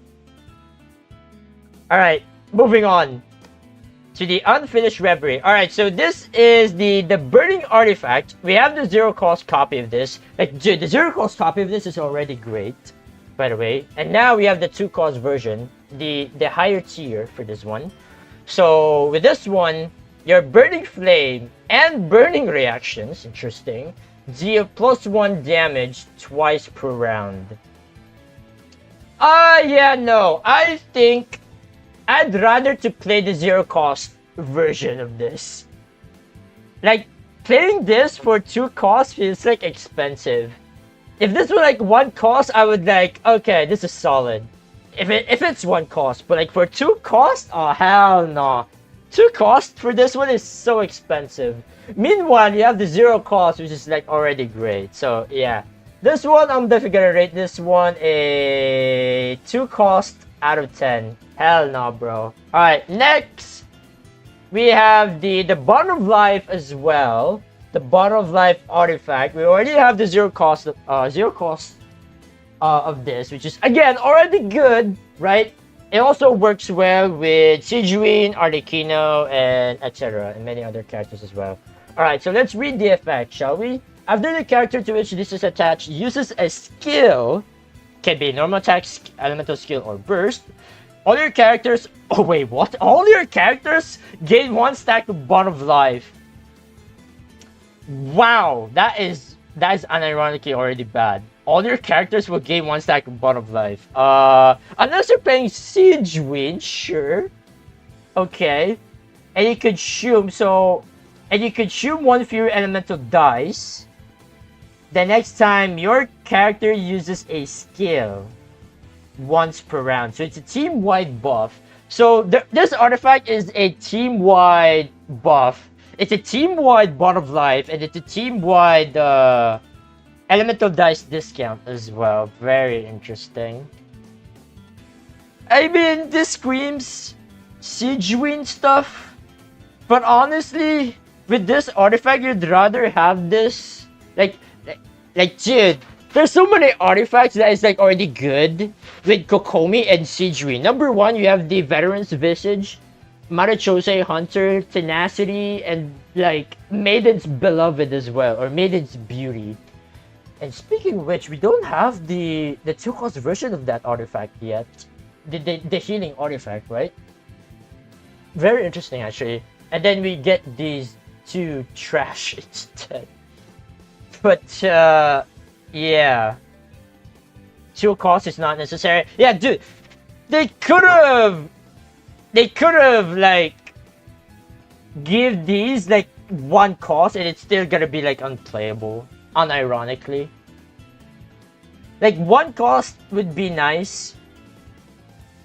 Alright, moving on to the unfinished Reverie. Alright, so this is the Burning Artifact. We have the zero cost copy of this. Like, dude, the zero cost copy of this is already great, by the way. And now we have the 2 cost version, the higher tier for this one. So with this one, your Burning Flame and Burning Reactions, interesting, deal +1 damage twice per round. Yeah, no. I think I'd rather to play the zero cost version of this. Like, playing this for 2 costs feels like expensive. If this were like 1 cost, I would like, okay, this is solid. If it's 1 cost, but like for 2 costs, oh hell no. 2 costs for this one is so expensive. Meanwhile, you have the zero cost, which is like already great. So yeah, this one I'm definitely gonna rate this one a 2 cost out of 10. Hell no, bro. All right, next we have the Bottle of Life as well. The Bottle of Life artifact. We already have the zero cost of this, which is again already good, right? It also works well with Sigewinne, Arlecchino, and etc. and many other characters as well. Alright, so let's read the effect, shall we? After the character to which this is attached uses a skill, can be normal attack, elemental skill, or burst, all your characters... Oh wait, what? All your characters gain 1 stack of Bottle of Life. Wow, that is unironically already bad. All your characters will gain 1 stack of Bottle of Life. Unless you're playing Sigewinne, sure. Okay. And you could shoot, and you could shoot 1 Fury Elemental dice. The next time your character uses a skill once per round. So it's a team-wide buff. So this artifact is a team-wide buff. It's a team-wide Bottle of Life, and it's a team-wide elemental dice discount as well. Very interesting. I mean, this screams Sigewinne stuff. But honestly, with this artifact, you'd rather have this. Like, dude, there's so many artifacts that is like already good with Kokomi and Sigewinne. Number 1, you have the Veteran's Visage, Marechose Hunter, Tenacity, and like Maiden's Beloved as well, or Maiden's Beauty. And speaking of which, we don't have the 2 cost version of that artifact yet. The healing artifact, right? Very interesting actually. And then we get these 2 trash instead. But yeah. 2 cost is not necessary. Yeah, dude. They could have like give these like 1 cost and it's still gonna be like unplayable. Unironically. Like 1 cost would be nice.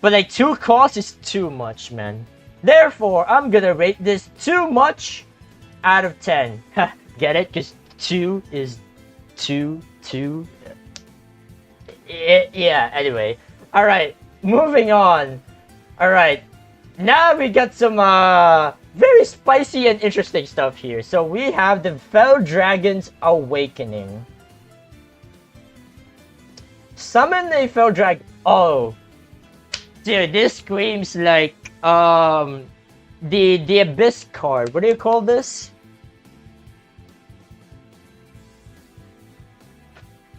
But like 2 costs is too much, man. Therefore, I'm gonna rate this too much out of 10. Get it? Because 2 is 2. Yeah, anyway. Alright, moving on. Alright. now we got some very spicy and interesting stuff here. So we have the Fell Dragon's Awakening. Summon a Fell Dragon. Oh, dude, this screams like the Abyss card. What do you call this?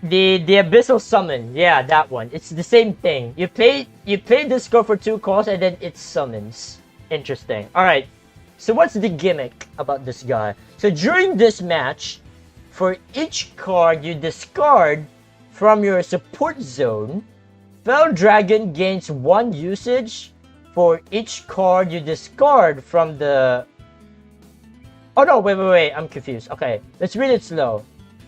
The Abyssal Summon. Yeah, that one. It's the same thing. You play this card for 2 costs and then it summons. Interesting. Alright. So what's the gimmick about this guy? So during this match, for each card you discard from your support zone, Fell Dragon gains 1 usage for each card you discard from the... Oh no, wait, I'm confused. Okay, let's read it slow.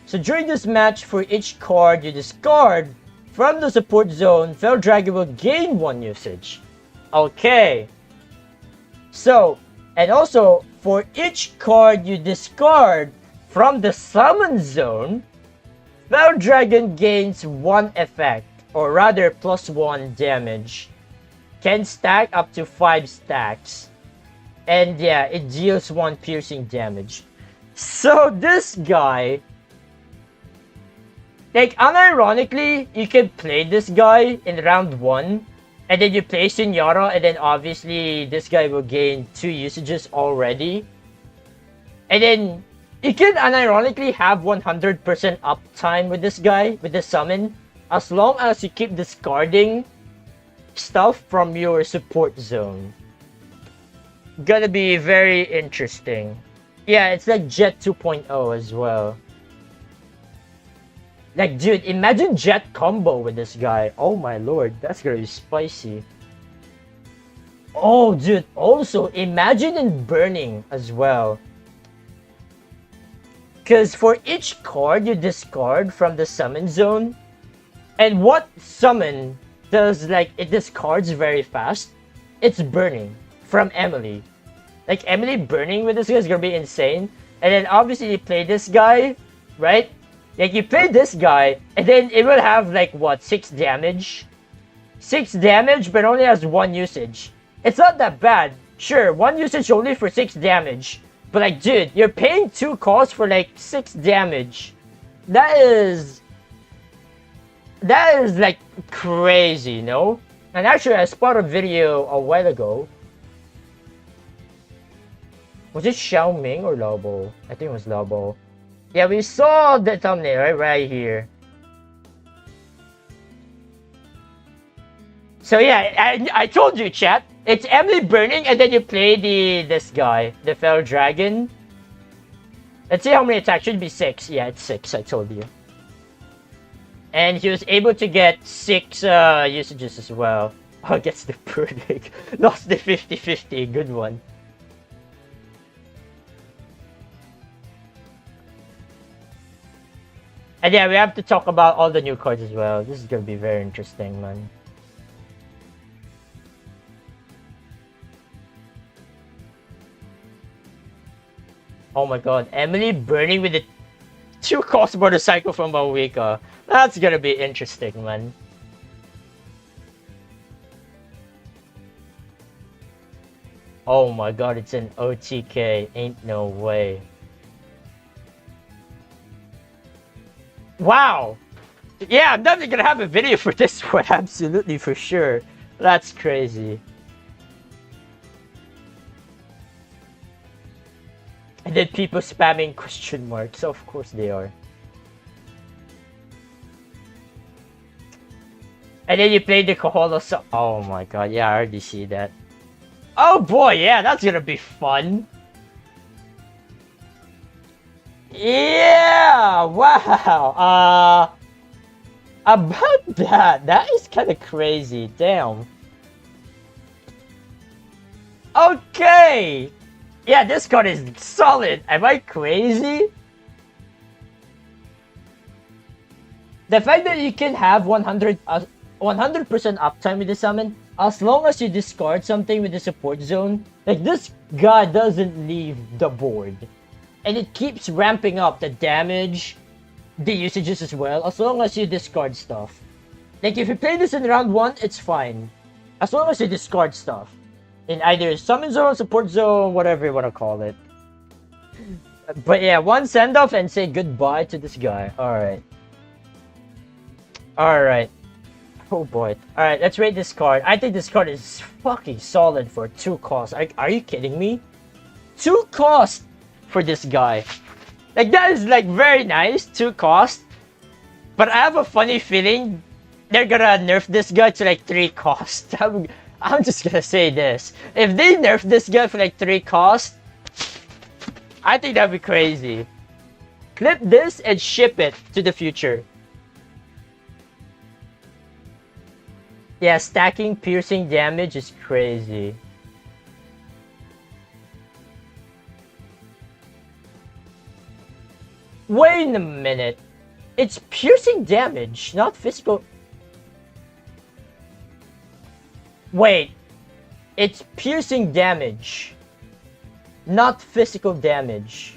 So during this match, for each card you discard from the support zone, Fell Dragon will gain 1 usage. Okay. So, and also, for each card you discard from the summon zone, Fell Dragon gains 1 effect, or rather +1 damage. Can stack up to 5 stacks. And yeah, it deals 1 piercing damage. So this guy, like, unironically, you can play this guy in round 1, and then you play Senora, and then obviously this guy will gain 2 usages already. And then you can unironically have 100% uptime with this guy, with the summon, as long as you keep discarding stuff from your support zone. Gonna be very interesting. Yeah, it's like Jet 2.0 as well. Like, dude, imagine Jet combo with this guy. Oh my lord, that's gonna be spicy. Oh, dude, also, imagine in Burning as well. Because for each card you discard from the summon zone, and what summon does, like, it discards very fast, it's Burning from Emily. Like, Emily Burning with this guy is gonna be insane. And then obviously you play this guy, right? Like, you play this guy, and then it will have, like, what, 6 damage? 6 damage, but only has 1 usage. It's not that bad. Sure, 1 usage only for 6 damage. But, like, dude, you're paying 2 costs for, like, 6 damage. That is, like, crazy, no? And actually, I spotted a video a while ago. Was it Xiao Ming or Lobo? I think it was Lobo. Yeah, we saw the thumbnail right here. So yeah, I told you, chat. It's Emily Burning, and then you play this guy, the Fell Dragon. Let's see how many attacks. Should be 6. Yeah, it's 6. I told you. And he was able to get 6 usages as well. Oh, gets the Burning. Lost the 50-50. Good one. And yeah, we have to talk about all the new cards as well. This is gonna be very interesting, man. Oh my god, Emily Burning with the 2-cost motorcycle from Awika. That's gonna be interesting, man. Oh my god, it's an OTK. Ain't no way. Wow! Yeah, I'm definitely gonna have a video for this one, absolutely, for sure. That's crazy. And then people spamming question marks, of course they are. And then you play the Kohala so— oh my god, yeah, I already see that. Oh boy, yeah, that's gonna be fun. Yeah, wow. About that is kind of crazy. Damn. Okay. Yeah, this card is solid. Am I crazy? The fact that you can have 100% uptime with the summon, as long as you discard something with the support zone, like, this guy doesn't leave the board. And it keeps ramping up the damage, the usages as well, as long as you discard stuff. Like, if you play this in round 1, it's fine. As long as you discard stuff. in either summon zone, support zone, whatever you want to call it. But yeah, one send off and say goodbye to this guy. Alright. Alright. Oh boy. Alright, let's rate this card. I think this card is fucking solid for 2 costs. Are you kidding me? 2 costs for this guy. Like, that is like very nice, 2 costs. But I have a funny feeling they're gonna nerf this guy to like 3 costs. I'm just gonna say this. If they nerf this guy for like 3 costs, I think that'd be crazy. Clip this and ship it to the future. Yeah, stacking piercing damage is crazy. Wait a minute. It's piercing damage, not physical. Wait. It's piercing damage, not physical damage.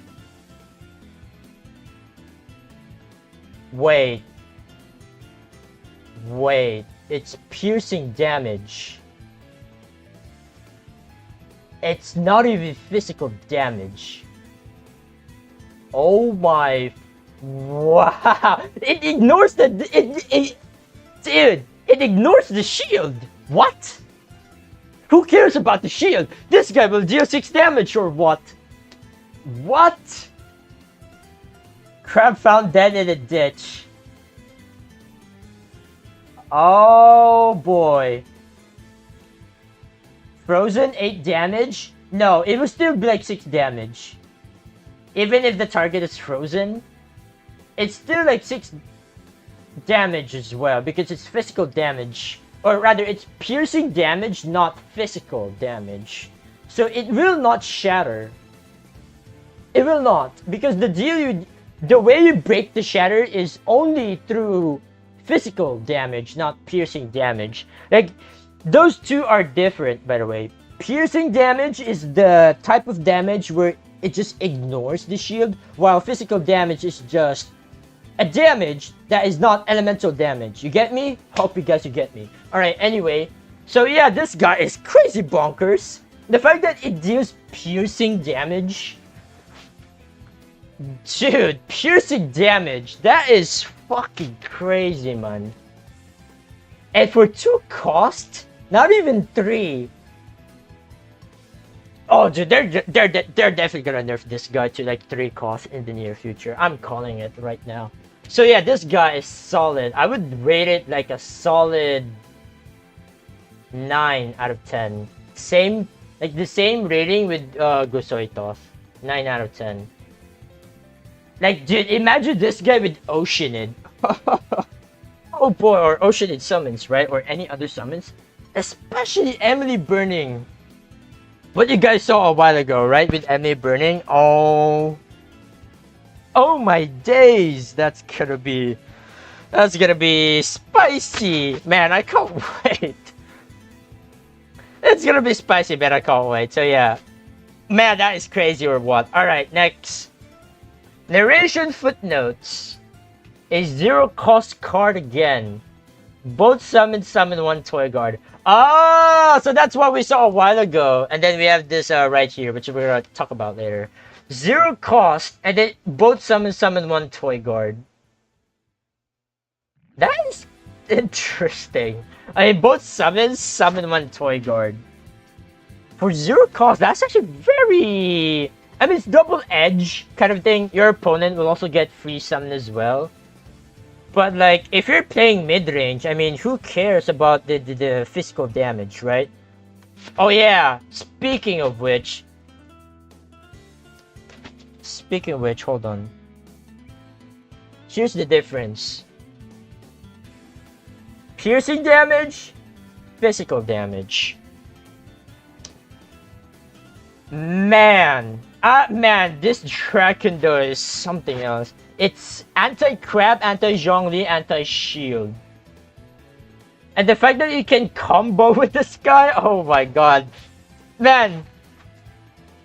Wait. Wait. It's piercing damage. It's not even physical damage. Oh my... Wow! It ignores the... Dude! It ignores the shield! What? Who cares about the shield? This guy will deal 6 damage or what? What? Crab found dead in a ditch. Oh boy. Frozen 8 damage? No, it will still be like 6 damage. Even if the target is frozen, it's still like 6 damage as well because it's physical damage. Or rather, it's piercing damage, not physical damage. So it will not shatter. It will not, because the way you break the shatter is only through physical damage, not piercing damage. Like, those two are different, by the way. Piercing damage is the type of damage where it just ignores the shield, while physical damage is just a damage that is not elemental damage. You get me? Hope you guys get me. Alright, anyway. So yeah, this guy is crazy bonkers. The fact that it deals piercing damage. Dude, piercing damage. That is fucking crazy, man. And for 2 costs, not even 3. Oh, dude, they're definitely gonna nerf this guy to like 3 costs in the near future. I'm calling it right now. So yeah, this guy is solid. I would rate it like a solid 9 out of 10. Same, like the same rating with Gusoitos. 9 out of 10. Like, dude, imagine this guy with Oceanid. Oh boy, or Oceanid summons, right? Or any other summons. Especially Emily Burning. What you guys saw a while ago, right? With Emily Burning. Oh my days. That's gonna be spicy. Man, I can't wait. It's gonna be spicy, man. I can't wait. So yeah. Man, that is crazy or what? Alright, next. Narration footnotes. A 0 cost card again. Both summon 1 toy guard. Ah, so that's what we saw a while ago. And then we have this right here, which we're gonna talk about later. 0 cost, and then both summon 1 toy guard. That is interesting. I mean, both summon 1 toy guard. For 0 cost, that's actually very... I mean, it's double edge kind of thing. Your opponent will also get free summon as well. But like, if you're playing mid-range, I mean, who cares about the physical damage, right? Oh yeah, speaking of which, hold on. Here's the difference. Piercing damage, physical damage. Man, this Dragon though is something else. It's anti-crab, anti-Zhongli, anti-shield. And the fact that you can combo with this guy, oh my god. Man,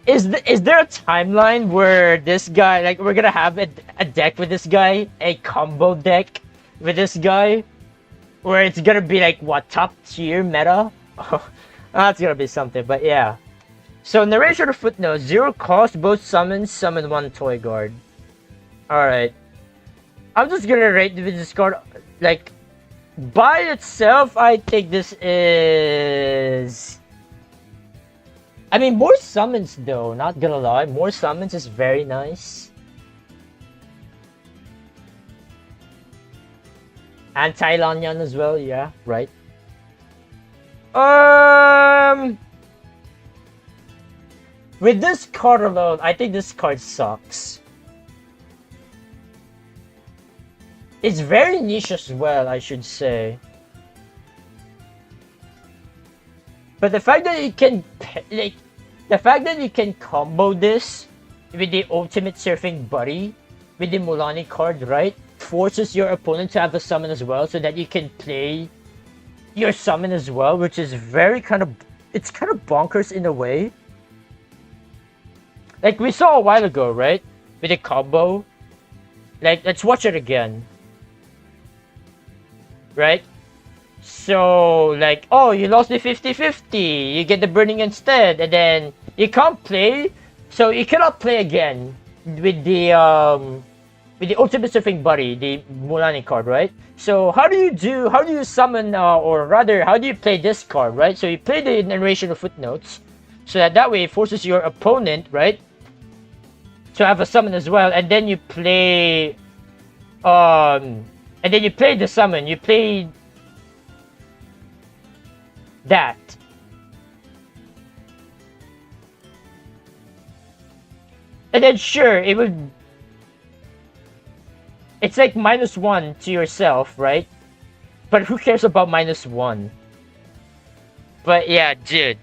is there a timeline where this guy, like, we're gonna have a deck with this guy? A combo deck with this guy? Where it's gonna be like, what, top tier meta? That's gonna be something, but yeah. So narration or footnote, 0 cost, both summons, summon 1 toy guard. Alright. I'm just gonna rate this card, like, by itself, I think this is... I mean, more summons though, not gonna lie. More summons is very nice. Anti-Lanyan as well, yeah, right. With this card alone, I think this card sucks. It's very niche as well, I should say. But the fact that you can, like, the fact that you can combo this with the Ultimate Surfing Buddy, with the Mulani card, right? Forces your opponent to have a summon as well, so that you can play your summon as well, which is very it's kind of bonkers in a way. Like we saw a while ago, right? With the combo. Like, let's watch it again. Right? So, like, oh, you lost the 50-50. You get the burning instead, and then you can't play. So you cannot play again with the Ultimate Surfing Buddy, the Mulani card, right? So how do you summon, or rather, how do you play this card, right? So you play the narration of footnotes, so that way it forces your opponent, right, to have a summon as well, and then you play, the summon. You play that. And then sure, it's like -1 to yourself, right? But who cares about -1? But yeah, dude.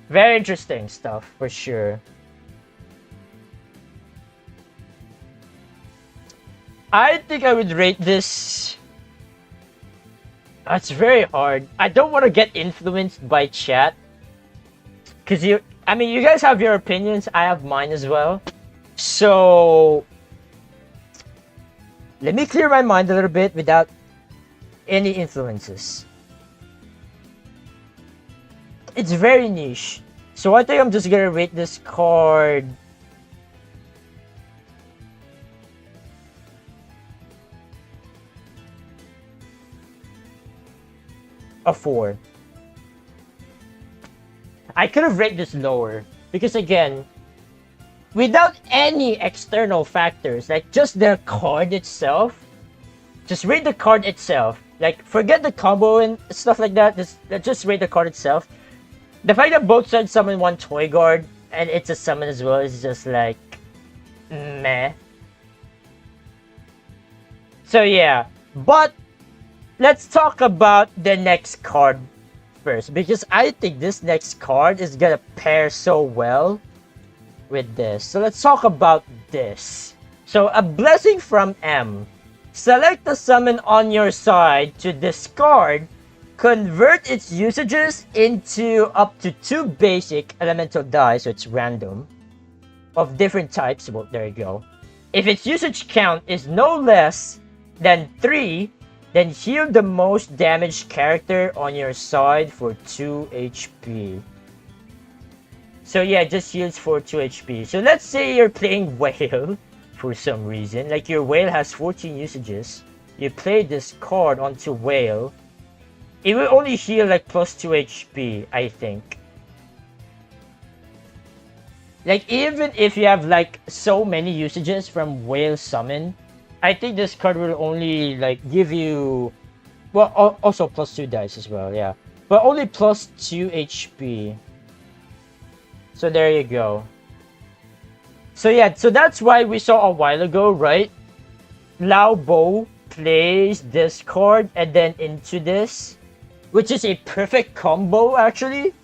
Very interesting stuff, for sure. I think I would rate this... It's very hard. I don't want to get influenced by chat. Because you guys have your opinions, I have mine as well. So... let me clear my mind a little bit without any influences. It's very niche. So I think I'm just gonna rate this card... a 4. I could have rated this lower. Because again, without any external factors, like just the card itself, just rate the card itself. Like, forget the combo and stuff like that, just rate the card itself. The fact that both sides summon 1 toy guard, and it's a summon as well, is just like... meh. So yeah, but let's talk about the next card first, because I think this next card is gonna pair so well with this. So let's talk about this. So a blessing from M. Select the summon on your side to discard. Convert its usages into up to 2 basic elemental die, so it's random, of different types. Well, there you go. If its usage count is no less than 3, then heal the most damaged character on your side for 2 HP. So yeah, just heals for 2 HP. So let's say you're playing Whale for some reason. Like your Whale has 14 usages. You play this card onto Whale. It will only heal like plus 2 HP, I think. Like even if you have like so many usages from Whale Summon, I think this card will only like give you... well, also plus 2 dice as well, yeah. But only plus 2 HP. So there you go. So yeah, so that's why we saw a while ago, right? Lao Bo plays this card and then into this, which is a perfect combo actually.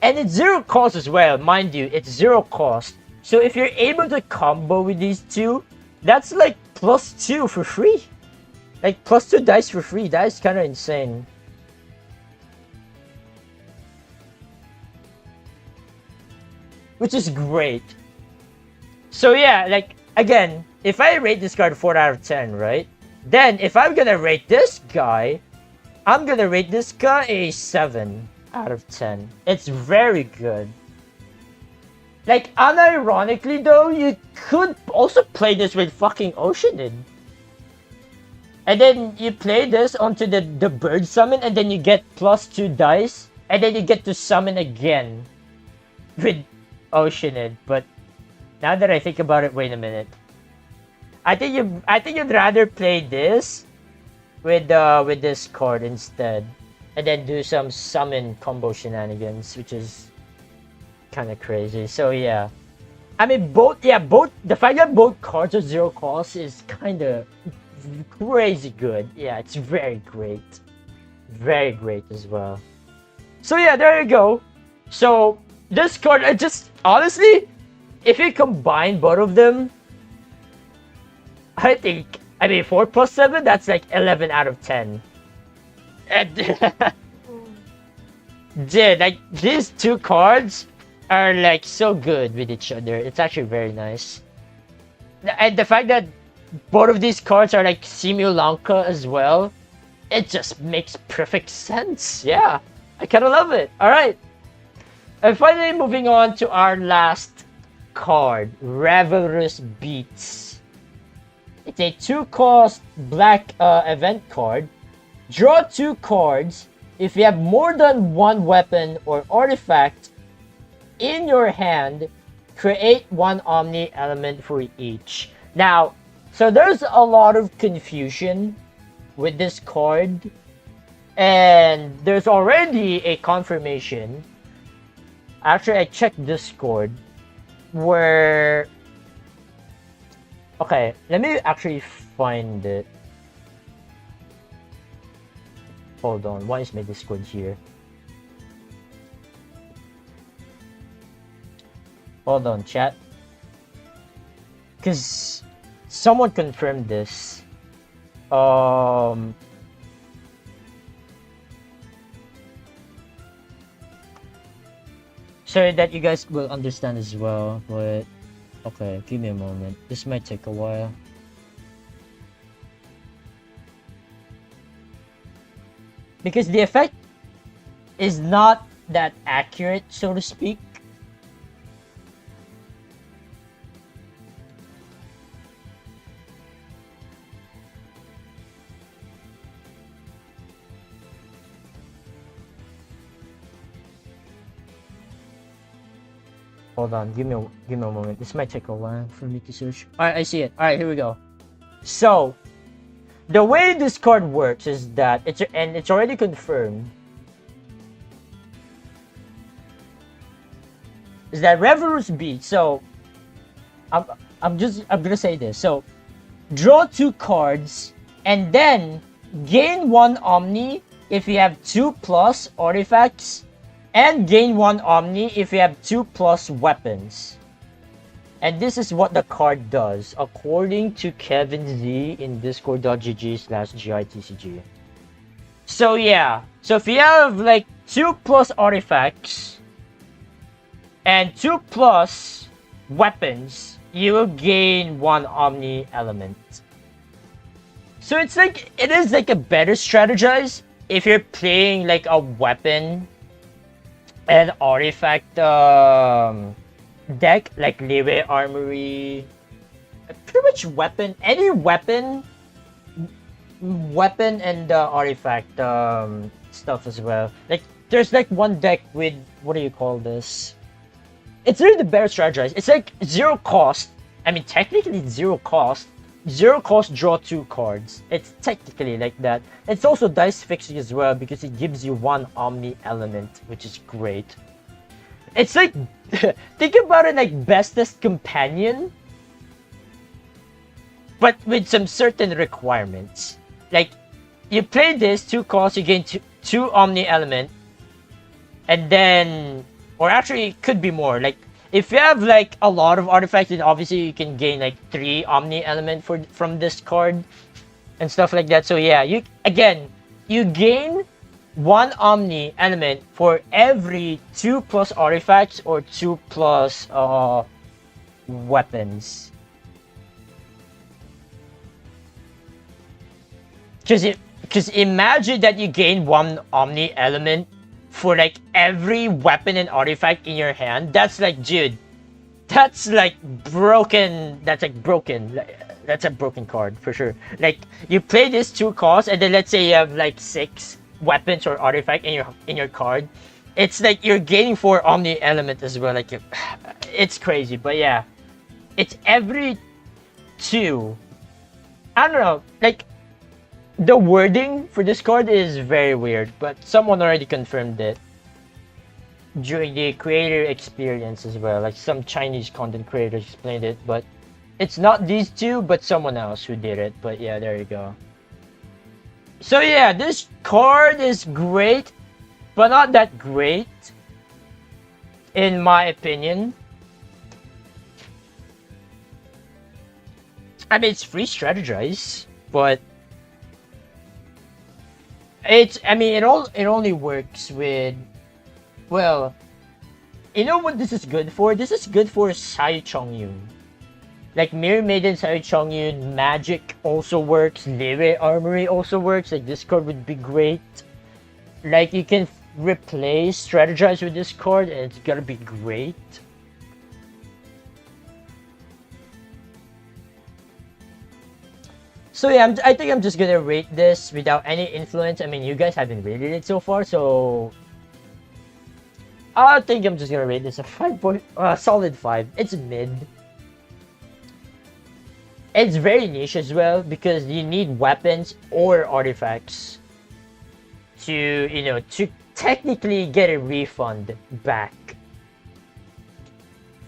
And it's 0 cost as well, mind you, it's 0 cost. So if you're able to combo with these two, that's like plus 2 for free. Like plus 2 dice for free, that is kind of insane. Which is great. So yeah, like, again, if I rate this card 4 out of 10, right? Then, if I'm gonna rate this guy, I'm gonna rate this guy a 7 out of 10. It's very good. Like, unironically though, you could also play this with fucking Oceanid. And then you play this onto the bird summon, and then you get +2 dice, and then you get to summon again with Oceanid. But now that I think about it, wait a minute. I think you'd rather play this with this card instead, and then do some summon combo shenanigans, which is kind of crazy. So yeah, I mean both the fact that both cards are 0 cost is kind of crazy good. Yeah, it's very great as well. So yeah, there you go. So this card, I just honestly, if you combine both of them, I mean 4 plus 7, that's like 11 out of 10. And dude, like these two cards are like so good with each other. It's actually very nice. And the fact that both of these cards are like Simulanka as well, it just makes perfect sense. Yeah, I kind of love it. All right. And finally, moving on to our last card, Revelrous Beats. It's a 2-cost black event card. Draw 2 cards. If you have more than 1 weapon or artifact in your hand, create 1 Omni element for each. Now, so there's a lot of confusion with this card, and there's already a confirmation. Actually, I checked Discord where... Okay, let me actually find it. Hold on, why is my Discord here? Hold on, chat. Because someone confirmed this. So that you guys will understand as well, but okay, give me a moment. This might take a while. Because the effect is not that accurate, so to speak. Hold on, give me a moment. This might take a while for me to search. Alright, I see it. Alright, here we go. So, the way this card works is that it's already confirmed. Is that Revelrous Beat. So, I'm gonna say this. So, draw 2 cards and then gain 1 Omni if you have 2+ artifacts, and gain 1 Omni if you have 2+ weapons. And this is what the card does, according to Kevin Z in discord.gg/GITCG. So yeah, so if you have like 2+ artifacts and 2+ weapons, you will gain 1 Omni element. So it is like a better strategize if you're playing like a weapon and artifact deck, like Leeway Armory, pretty much weapon, any weapon and artifact stuff as well. Like there's like one deck with, what do you call this? It's really the better strategize. It's like 0 cost. I mean, technically it's 0 cost. 0 cost, draw 2 cards. It's technically like that. It's also dice fixing as well because it gives you 1 Omni element, which is great. It's like, think about it like Bestest Companion, but with some certain requirements. Like, you play this 2 cost, you gain 2 Omni element, and then, or actually it could be more. Like, if you have like a lot of artifacts, then obviously you can gain like 3 Omni element from this card and stuff like that. So yeah, you gain 1 Omni element for every 2+ artifacts or 2+ weapons. Because Because imagine that you gain one Omni element for like every weapon and artifact in your hand. That's like, dude, that's like broken. That's like broken. That's a broken card for sure. Like you play this 2 cost, and then let's say you have like 6 weapons or artifact in your card. It's like you're gaining 4 Omni element as well. Like it's crazy, but yeah, it's every 2. I don't know. Like the wording for this card is very weird, but someone already confirmed it during the creator experience as well. Like some Chinese content creators explained it, but it's not these 2, but someone else who did it. But yeah, there you go. So yeah, this card is great, but not that great, in my opinion. I mean, it's free strategize, but I mean, it only works with, well, you know what this is good for? This is good for Sai Chongyun. Like Mirror Maiden, Sai Chongyun, Magic also works, Lyre Armory also works. Like this card would be great. Like you can replace strategize with this card, and it's gonna be great. So yeah, I think I'm just gonna rate this without any influence. I mean, you guys haven't rated it so far, so I think I'm just gonna rate this a 5 point, solid 5. It's mid. It's very niche as well because you need weapons or artifacts to, you know, to technically get a refund back.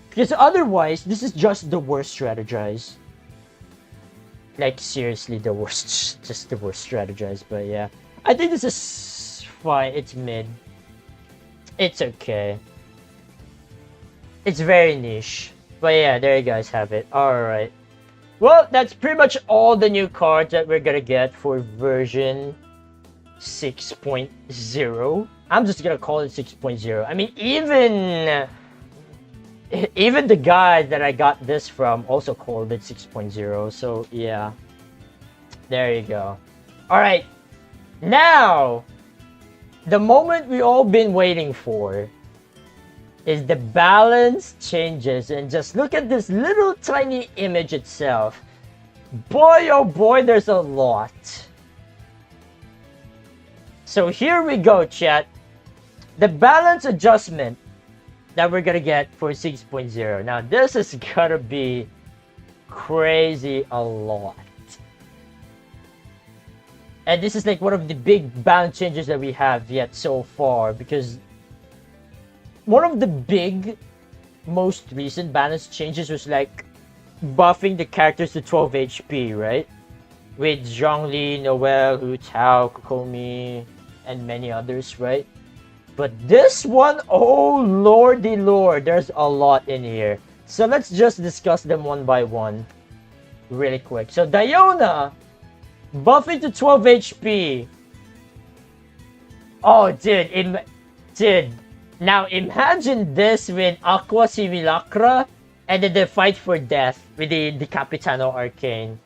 Because otherwise, this is just the worst strategize. Like seriously, the worst, just the worst strategize. But yeah, I think this is fine. It's mid. It's okay. It's very niche. But yeah, there you guys have it. Alright. Well, that's pretty much all the new cards that we're gonna get for version 6.0. I'm just gonna call it 6.0. I mean, even the guy that I got this from also called it 6.0. So yeah, there you go. Alright, now the moment we all been waiting for is the balance changes. And just look at this little tiny image itself. Boy oh boy, there's a lot. So here we go, chat. The balance adjustment that we're gonna get for 6.0. Now this is gonna be crazy a lot. And this is like one of the big balance changes that we have yet so far, because one of the big, most recent balance changes was like buffing the characters to 12 HP, right? With Zhongli, Noelle, Hu Tao, Kokomi, and many others, right? But this one, oh lordy lord, there's a lot in here. So let's just discuss them one by one really quick. So Diona, buffing to 12 HP. Oh, dude. Now imagine this with Aqua Simulacra and then the fight for death with the Capitano Arcane.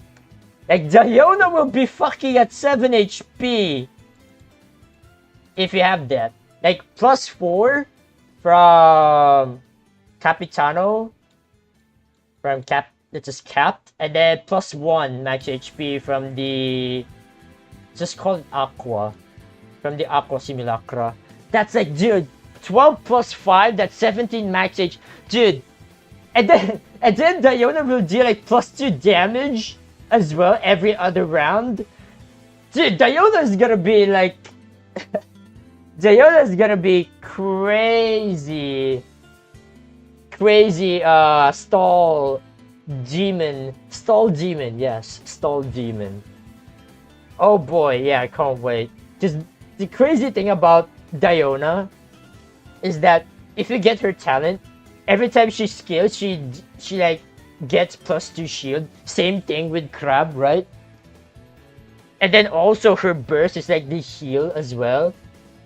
Like Diona will be fucking at 7 HP if you have that. Like +4 from Capitano, that's just capped, and then +1 max HP from the, just call it Aqua, from the Aqua Simulacra. That's like, dude, 12 + 5, that's 17 max HP, dude. And then Diona will deal like +2 damage as well every other round. Dude, Diona is gonna be like Diona is gonna be crazy stall demon. Yes, stall demon. Oh boy, yeah, I can't wait. Just the crazy thing about Diona is that if you get her talent, every time she skills, she like gets +2 shield. Same thing with Crab, right? And then also her burst is like the heal as well.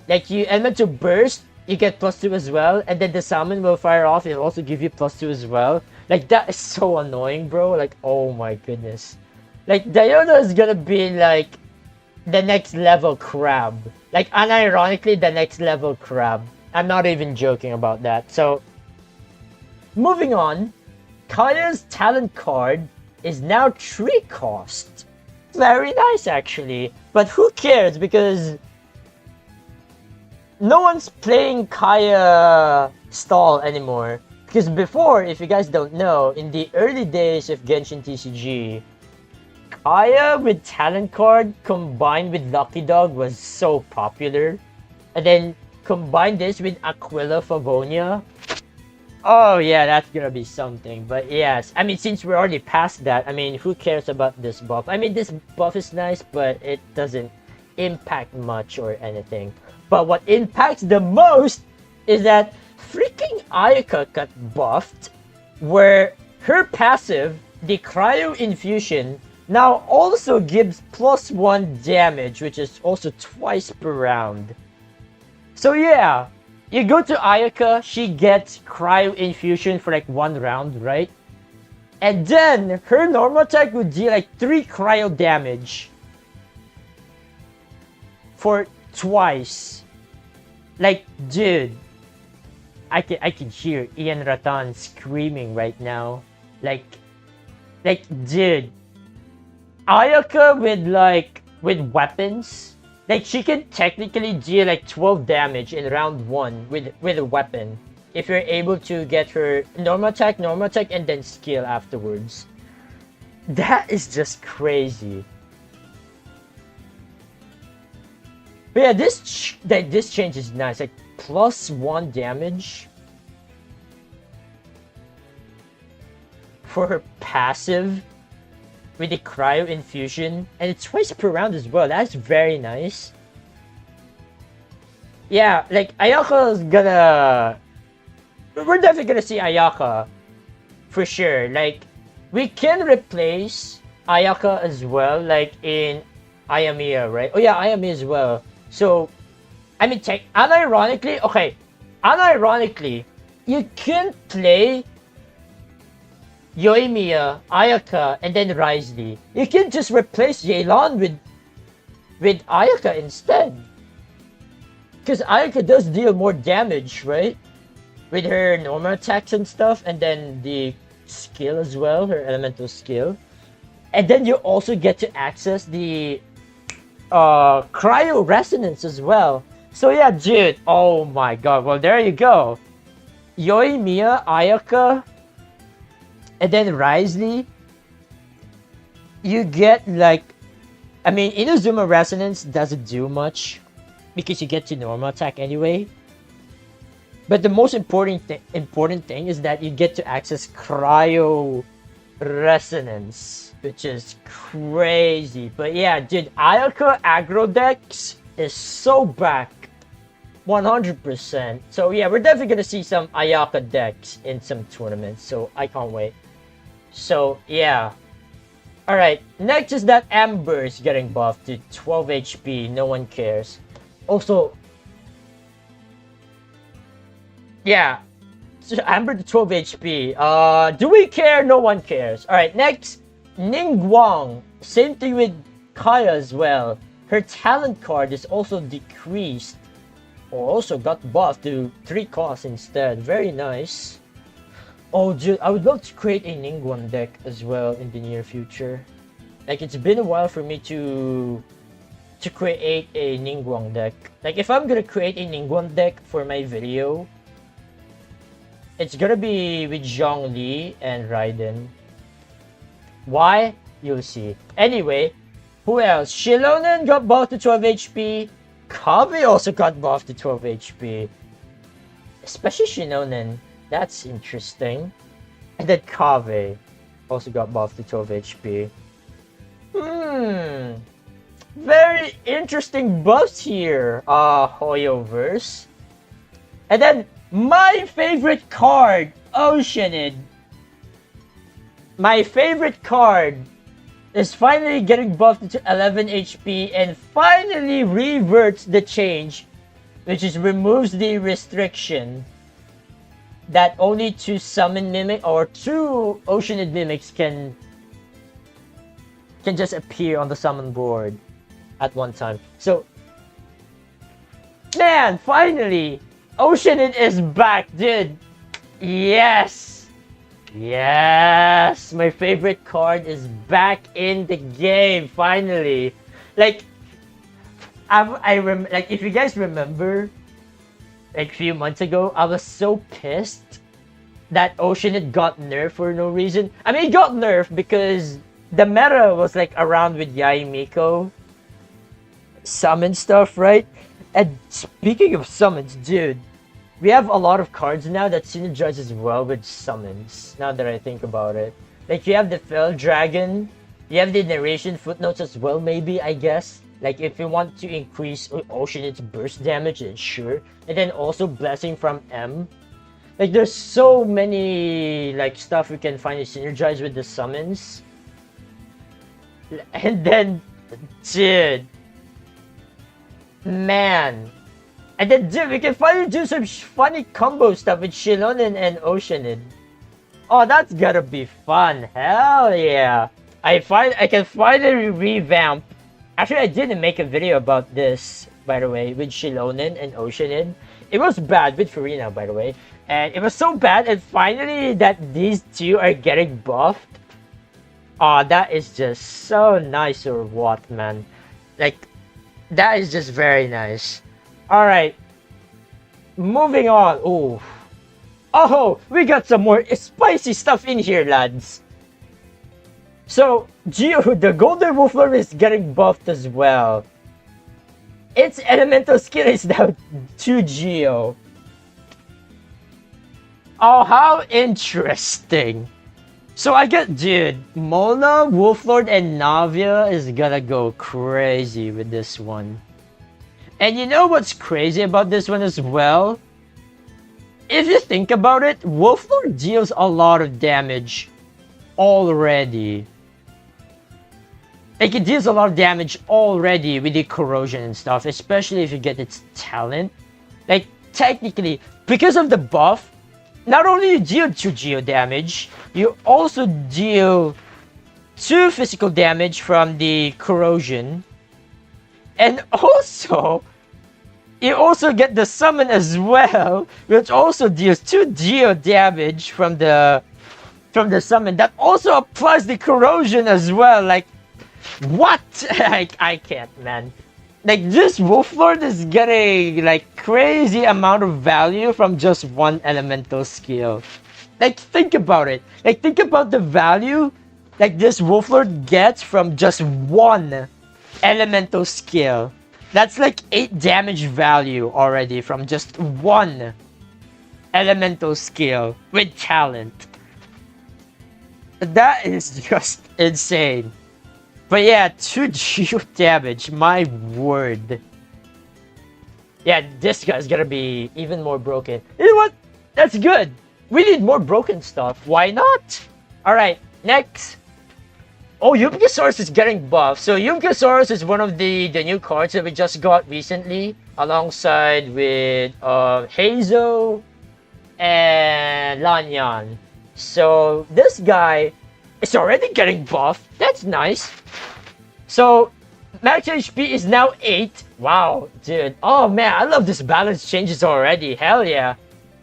Like you element to burst, you get +2 as well, and then the summon will fire off, it'll also give you +2 as well. Like that is so annoying, bro. Like, oh my goodness. Like Diona is gonna be like the next level crab. Like, unironically, the next level crab. I'm not even joking about that. So, moving on, Kaya's talent card is now 3 cost. Very nice, actually. But who cares? Because no one's playing Kaya stall anymore. Because before, if you guys don't know, in the early days of Genshin TCG, Kaya with talent card combined with Lucky Dog was so popular. And then combine this with Aquila Favonia. Oh yeah, that's gonna be something. But yes, I mean, since we're already past that, I mean, who cares about this buff? I mean, this buff is nice, but it doesn't impact much or anything. But what impacts the most is that freaking Ayaka got buffed, where her passive, the Cryo Infusion, now also gives +1 damage, which is also twice per round. So yeah, you go to Ayaka, she gets Cryo Infusion for like 1 round, right? And then her normal attack would deal like 3 cryo damage for twice. Like, dude, I can hear Ian Ratan screaming right now. Like, dude, Ayaka with weapons, like she can technically deal like 12 damage in round 1 with a weapon if you're able to get her normal attack, and then skill afterwards. That is just crazy. But yeah, this change is nice. Like +1 damage for her passive with the Cryo Infusion, and it's twice per round as well. That's very nice. Yeah, like Ayaka's gonna... We're definitely gonna see Ayaka for sure. Like, we can replace Ayaka as well, like in Ayamiya, right? Oh yeah, Ayamiya as well. So, I mean, unironically, you can play Yoimiya, Ayaka, and then Risley. You can just replace Yelan with Ayaka instead. Because Ayaka does deal more damage, right? With her normal attacks and stuff, and then the skill as well, her elemental skill. And then you also get to access the Cryo Resonance as well. So yeah, dude, oh my god, well there you go. Yoimiya, Ayaka, and then Risley, you get like, I mean, Inazuma Resonance doesn't do much because you get to normal attack anyway. But the most important thing is that you get to access Cryo Resonance, which is crazy. But yeah, dude, Ayaka aggro decks is so back, 100%. So yeah, we're definitely gonna see some Ayaka decks in some tournaments. So I can't wait. So yeah. Alright, next is that Amber is getting buffed to 12 HP. No one cares. Also, yeah, so Amber to 12 HP. Do we care? No one cares. Alright, next, Ningguang. Same thing with Kaya as well. Her talent card is also decreased, or also got buffed to 3 costs instead. Very nice. Oh dude, I would love to create a Ningguang deck as well in the near future. Like, it's been a while for me to create a Ningguang deck. Like, if I'm gonna create a Ningguang deck for my video, it's gonna be with Zhongli and Raiden. Why? You'll see. Anyway, who else? Shilonen got buffed to 12 HP. Kave also got buffed to 12 HP. Especially Shilonen. That's interesting. And then Kave also got buffed to 12 HP. Very interesting buffs here, Hoyoverse. And then my favorite card, Oceanid. My favorite card is finally getting buffed to 11 HP and finally reverts the change, which is removes the restriction that only 2 summon mimic or 2 Oceanid mimics can just appear on the summon board. at one time. So, man, finally, Oceanid is back, dude. Yes, yes, my favorite card is back in the game finally. Like, like if you guys remember, like a few months ago, I was so pissed that Oceanid got nerfed for no reason. I mean, it got nerfed because the meta was like around with Yaimiko summon stuff, right? And speaking of summons, dude, we have a lot of cards now that synergizes well with summons, now that I think about it. Like, you have the Fell Dragon, you have the narration footnotes as well, maybe, I guess. Like, if you want to increase Oceanid's burst damage, then sure. And then also Blessing from M. Like, there's so many, like, stuff we can find to synergize with the summons. And then, dude, man. And then, dude, we can finally do some funny combo stuff with Shilonen and Oceanid. Oh, that's gotta be fun. Hell yeah. I can finally revamp. Actually, I didn't make a video about this, by the way, with Shilonen and Oceanid. It was bad with Farina, by the way. And it was so bad, and finally that these two are getting buffed. Oh, that is just so nice, or what, man. Like, that is just very nice. Alright. Moving on. Ooh. Oh, we got some more spicy stuff in here, lads. So, Geo, the Golden Wolflord is getting buffed as well. Its elemental skill is now 2 Geo. Oh, how interesting. So I get, dude, Mona, Wolflord, and Navia is gonna go crazy with this one. And you know what's crazy about this one as well? If you think about it, Wolflord deals a lot of damage already. Like, it deals a lot of damage already with the corrosion and stuff, especially if you get its talent. Like, technically, because of the buff, not only you deal 2 geo damage, you also deal 2 physical damage from the corrosion. And also, you also get the summon as well, which also deals 2 geo damage from the summon. That also applies the corrosion as well. Like, what? I can't, man. Like, this Wolflord is getting, like, crazy amount of value from just one elemental skill. Like, think about it. Like, think about the value, like, this Wolflord gets from just one elemental skill. That's like 8 damage value already from just one elemental skill with talent. That is just insane. But yeah, 2 geo damage, my word. Yeah, this guy's gonna be even more broken. You know what? That's good. We need more broken stuff. Why not? Alright, next. Oh, Yubkasaurus is getting buffed. So Yubkasaurus is one of the new cards that we just got recently, alongside with Hazo and Lanyan. So this guy is already getting buffed. That's nice. So max HP is now 8. Wow, dude. Oh man, I love this balance changes already. Hell yeah.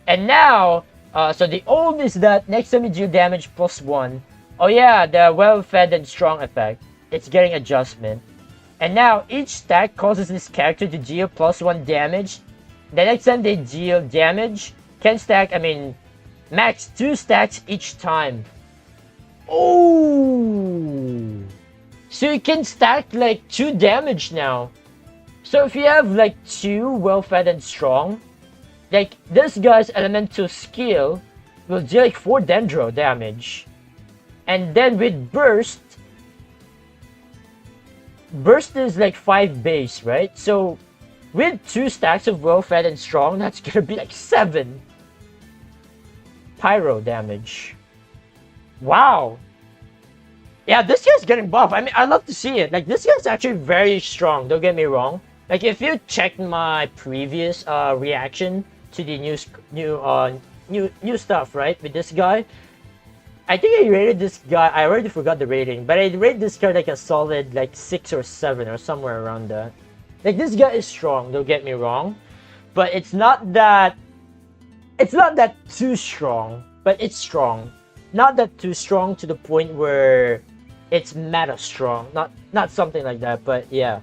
And now, so the old is that next time you do damage +1. Oh yeah, the well-fed and strong effect. It's getting adjustment. And now each stack causes this character to deal +1 damage. The next time they deal damage, can stack, max 2 stacks each time. Oh! So you can stack like 2 damage now. So if you have like 2 well-fed and strong, like this guy's elemental skill will deal like 4 dendro damage. And then with burst is like 5 base, right? So with 2 stacks of well-fed and strong, that's gonna be like 7 pyro damage. Wow. Yeah, this guy's getting buff. I mean, I love to see it. Like, this guy's actually very strong, don't get me wrong. Like, if you checked my previous reaction to the new stuff, right, with this guy, I think I rated this guy. I already forgot the rating, but I rated this guy like a solid like 6 or 7 or somewhere around that. Like this guy is strong. Don't get me wrong, but it's not that. It's not that too strong, but it's strong. Not that too strong to the point where it's meta strong. Not something like that, but yeah.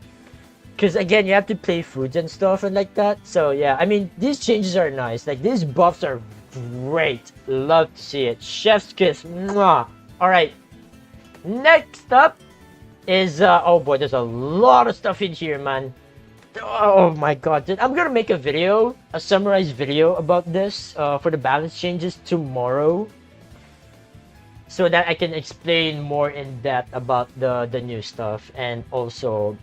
Because again, you have to play foods and stuff and like that. So yeah, I mean, these changes are nice. Like these buffs are great. Love to see it. Chef's kiss. Mwah. All right. Next up is oh boy, there's a lot of stuff in here, man. Oh my god, dude. I'm gonna make a video, a summarized video about this for the balance changes tomorrow, so that I can explain more in depth about the new stuff. And also,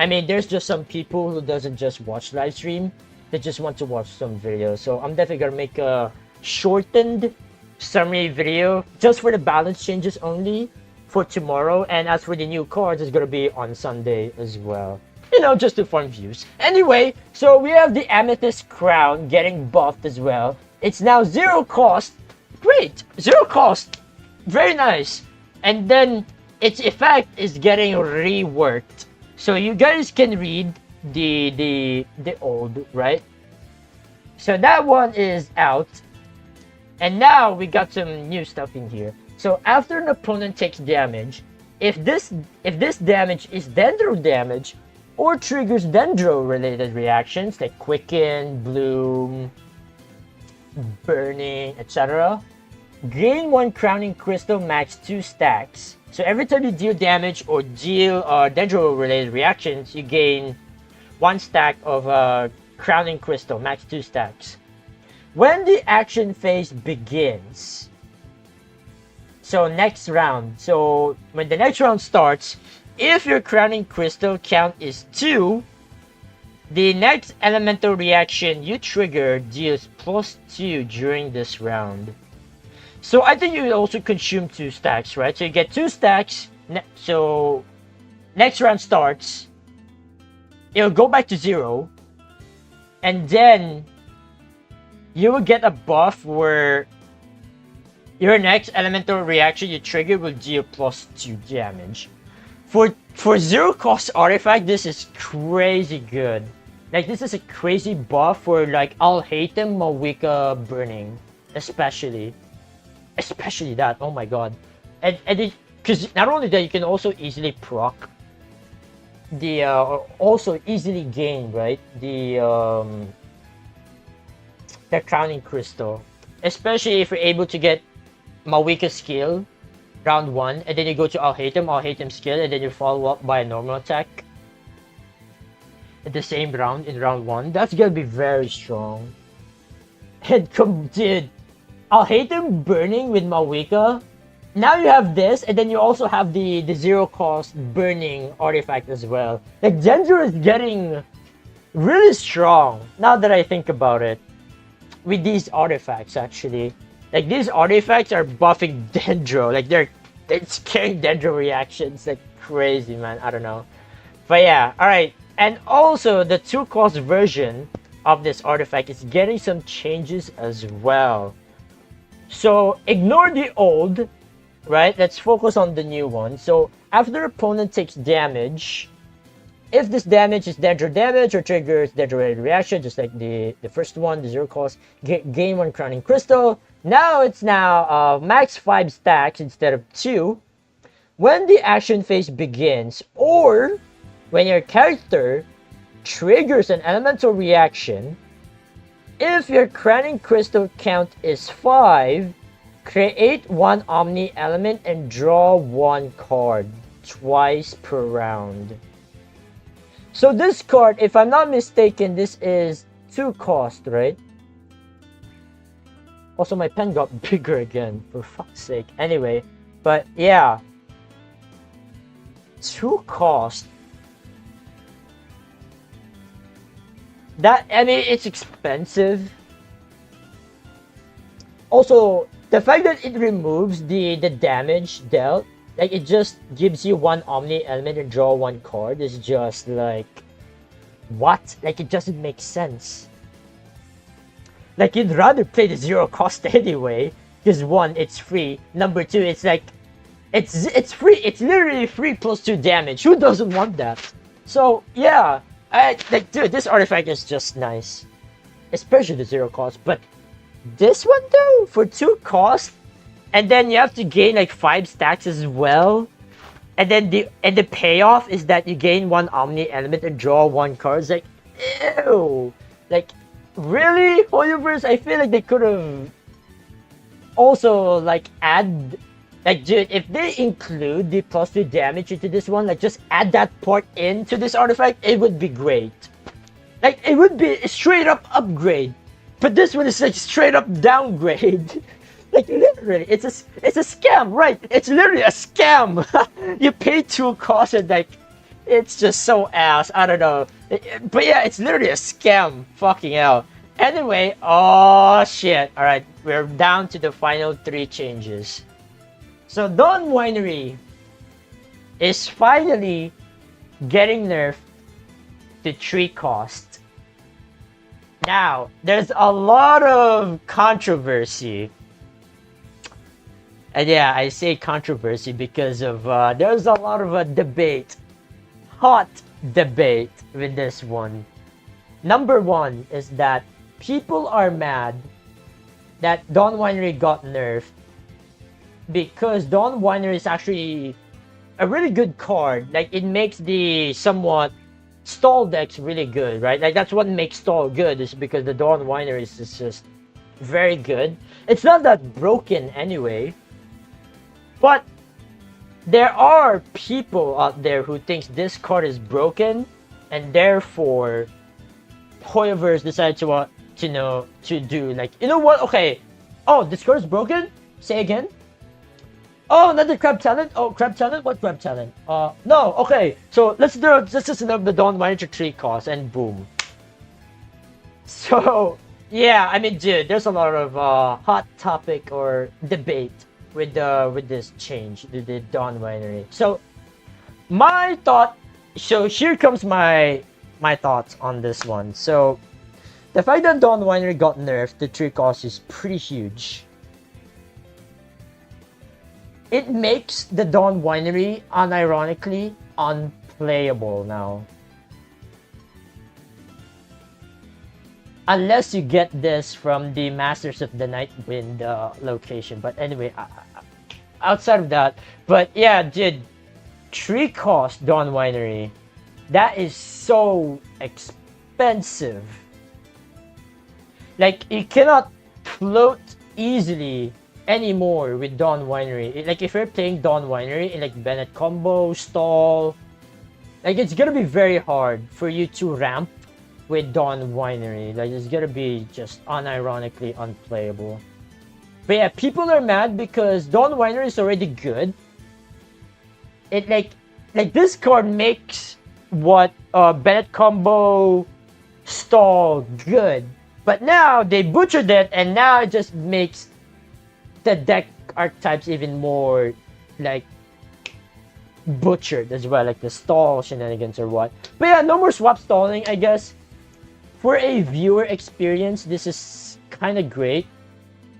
I mean, there's just some people who doesn't just watch live stream, they just want to watch some videos. So I'm definitely gonna make a shortened summary video just for the balance changes only for tomorrow. And as for the new cards, it's gonna be on Sunday as well. You know, just to farm views. Anyway, so we have the Amethyst Crown getting buffed as well. It's now 0 cost. Great! 0 cost. Very nice. And then its effect is getting reworked. So you guys can read the old, right? So that one is out. And now we got some new stuff in here. So after an opponent takes damage, if this damage is Dendro damage or triggers Dendro related reactions like Quicken, Bloom, Burning, etc., gain 1 Crowning Crystal max 2 stacks. So every time you deal damage or deal Dendro related reactions, you gain 1 stack of Crowning Crystal, max 2 stacks. When the action phase begins, so next round, so when the next round starts, if your Crowning Crystal count is 2, the next elemental reaction you trigger deals +2 during this round. So I think you also consume 2 stacks, right? So you get 2 stacks. So next round starts, it'll go back to 0, and then you will get a buff where your next elemental reaction you trigger will deal +2 damage. For 0 cost artifact, this is crazy good. Like this is a crazy buff for like Alhaitham Mawika Burning, especially that. Oh my god. And because not only that, you can also easily proc the also easily gain, right, the Crowning Crystal, especially if you're able to get Mawika skill round 1 and then you go to Alhaitham skill, and then you follow up by a normal attack at the same round in round 1. That's gonna be very strong. And dude, Alhaitham Burning with Mawika. Now you have this, and then you also have the 0 cost burning artifact as well. Like Dendro is getting really strong now that I think about it. With these artifacts, actually, like these artifacts are buffing Dendro. Like they're carrying Dendro reactions like crazy, man. I don't know, but yeah. All right, and also the 2 cost version of this artifact is getting some changes as well. So ignore the old, right? Let's focus on the new one. So after opponent takes damage, if this damage is Dendro damage or triggers Dendro reaction, just like the first one, the 0 cost, gain 1 Crowning Crystal. Now it's max 5 stacks instead of 2. When the action phase begins, or when your character triggers an elemental reaction, if your Crowning Crystal count is 5, create 1 Omni element and draw 1 card twice per round. So this card, if I'm not mistaken, this is 2 cost, right? Also, my pen got bigger again, for fuck's sake. Anyway, but yeah. 2 cost. That, I mean, it's expensive. Also, the fact that it removes the damage dealt, like it just gives you 1 Omni element and draw 1 card, is just like, what? Like it doesn't make sense. Like you'd rather play the 0 cost anyway. Because one, it's free. Number two, it's like it's free. It's literally free plus 2 damage. Who doesn't want that? So yeah, I like, dude, this artifact is just nice, especially the 0 cost. But this one though, for 2 cost, and then you have to gain like 5 stacks as well. And then the payoff is that you gain 1 Omni element and draw 1 card. It's like, ew, like really, Hoyoverse. I feel like they could have also like add, like, dude, if they include the plus 2 damage into this one, like just add that part into this artifact, it would be great. Like it would be a straight up upgrade. But this one is like straight up downgrade. Like literally, it's a scam, right? It's literally a scam. You pay 2 costs and like, it's just so ass. I don't know, but yeah, it's literally a scam. Fucking hell. Anyway, oh shit. All right, we're down to the final 3 changes. So Dawn Winery is finally getting nerfed to 3 cost. Now, there's a lot of controversy. And yeah, I say controversy because of there's a lot of debate, hot debate with this one. Number one is that people are mad that Dawn Winery got nerfed because Dawn Winery is actually a really good card. Like it makes the somewhat stall decks really good, right? Like that's what makes stall good, is because the Dawn Winery is just very good. It's not that broken anyway. But there are people out there who thinks this card is broken, and therefore Hoyoverse decided to do like, you know what? Okay, oh, this card is broken. Say again. Oh, another crab talent. Oh, crab talent. What crab talent? No. Okay, so let's just another the Dawn Winery 3 cost, and boom. So yeah, I mean, dude, there's a lot of hot topic or debate with this change, the Dawn Winery. So my thought, so here comes my thoughts on this one. So the fact that Dawn Winery got nerfed to 3 cost is pretty huge. It makes the Dawn Winery unironically unplayable now. Unless you get this from the Masters of the Nightwind location. But anyway, outside of that, but yeah, dude, 3 cost Dawn Winery, that is so expensive. Like you cannot float easily anymore with Dawn Winery. Like if you're playing Dawn Winery in like Bennett combo, stall, like it's gonna be very hard for you to ramp with Dawn Winery. Like it's gonna be just unironically unplayable. But yeah, people are mad because Dawn Winery is already good. It like this card makes what Bennett combo stall good, but now they butchered it, and now it just makes the deck archetypes even more like butchered as well, like the stall shenanigans or what. But yeah, no more swap stalling, I guess. For a viewer experience, this is kind of great.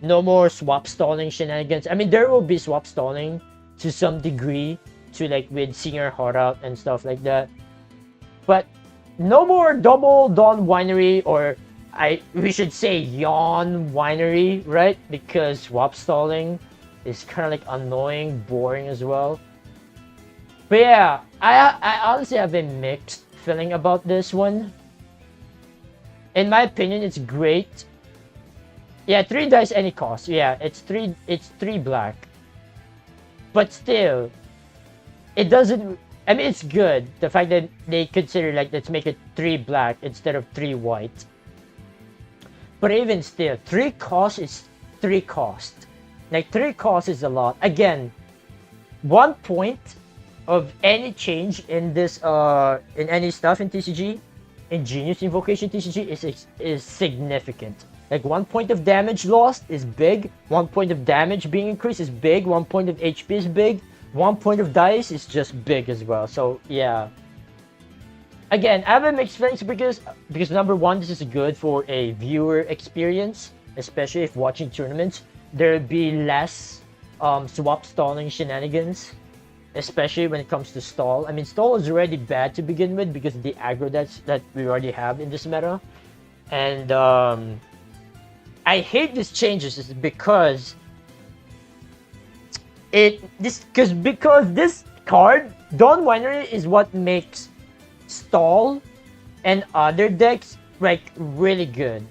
No more swap stalling shenanigans. I mean, there will be swap stalling to some degree, to like with Singer Heart Out and stuff like that. But no more double Dawn Winery, or we should say Yawn Winery, right? Because swap stalling is kind of like annoying, boring as well. But yeah, I honestly have a mixed feeling about this one. In my opinion, it's great. Yeah, 3 dice any cost. Yeah, it's 3 black. But still, it doesn't, I mean, it's good. The fact that they consider like, let's make it 3 black instead of 3 white. But even still, 3 cost is 3 cost. Like 3 cost is a lot. Again, 1 point of any change in this in any stuff in TCG, in Genius Invocation TCG is significant. Like 1 point of damage lost is big, 1 point of damage being increased is big, 1 point of HP is big, 1 point of dice is just big as well. So yeah. Again, I have a mixed feelings because number one, this is good for a viewer experience, especially if watching tournaments. there'll be less swap stalling shenanigans, especially when it comes to stall. I mean, stall is already bad to begin with because of the aggro that we already have in this meta. And I hate these changes is because because this card, Dawn Winery, is what makes stall and other decks like really good.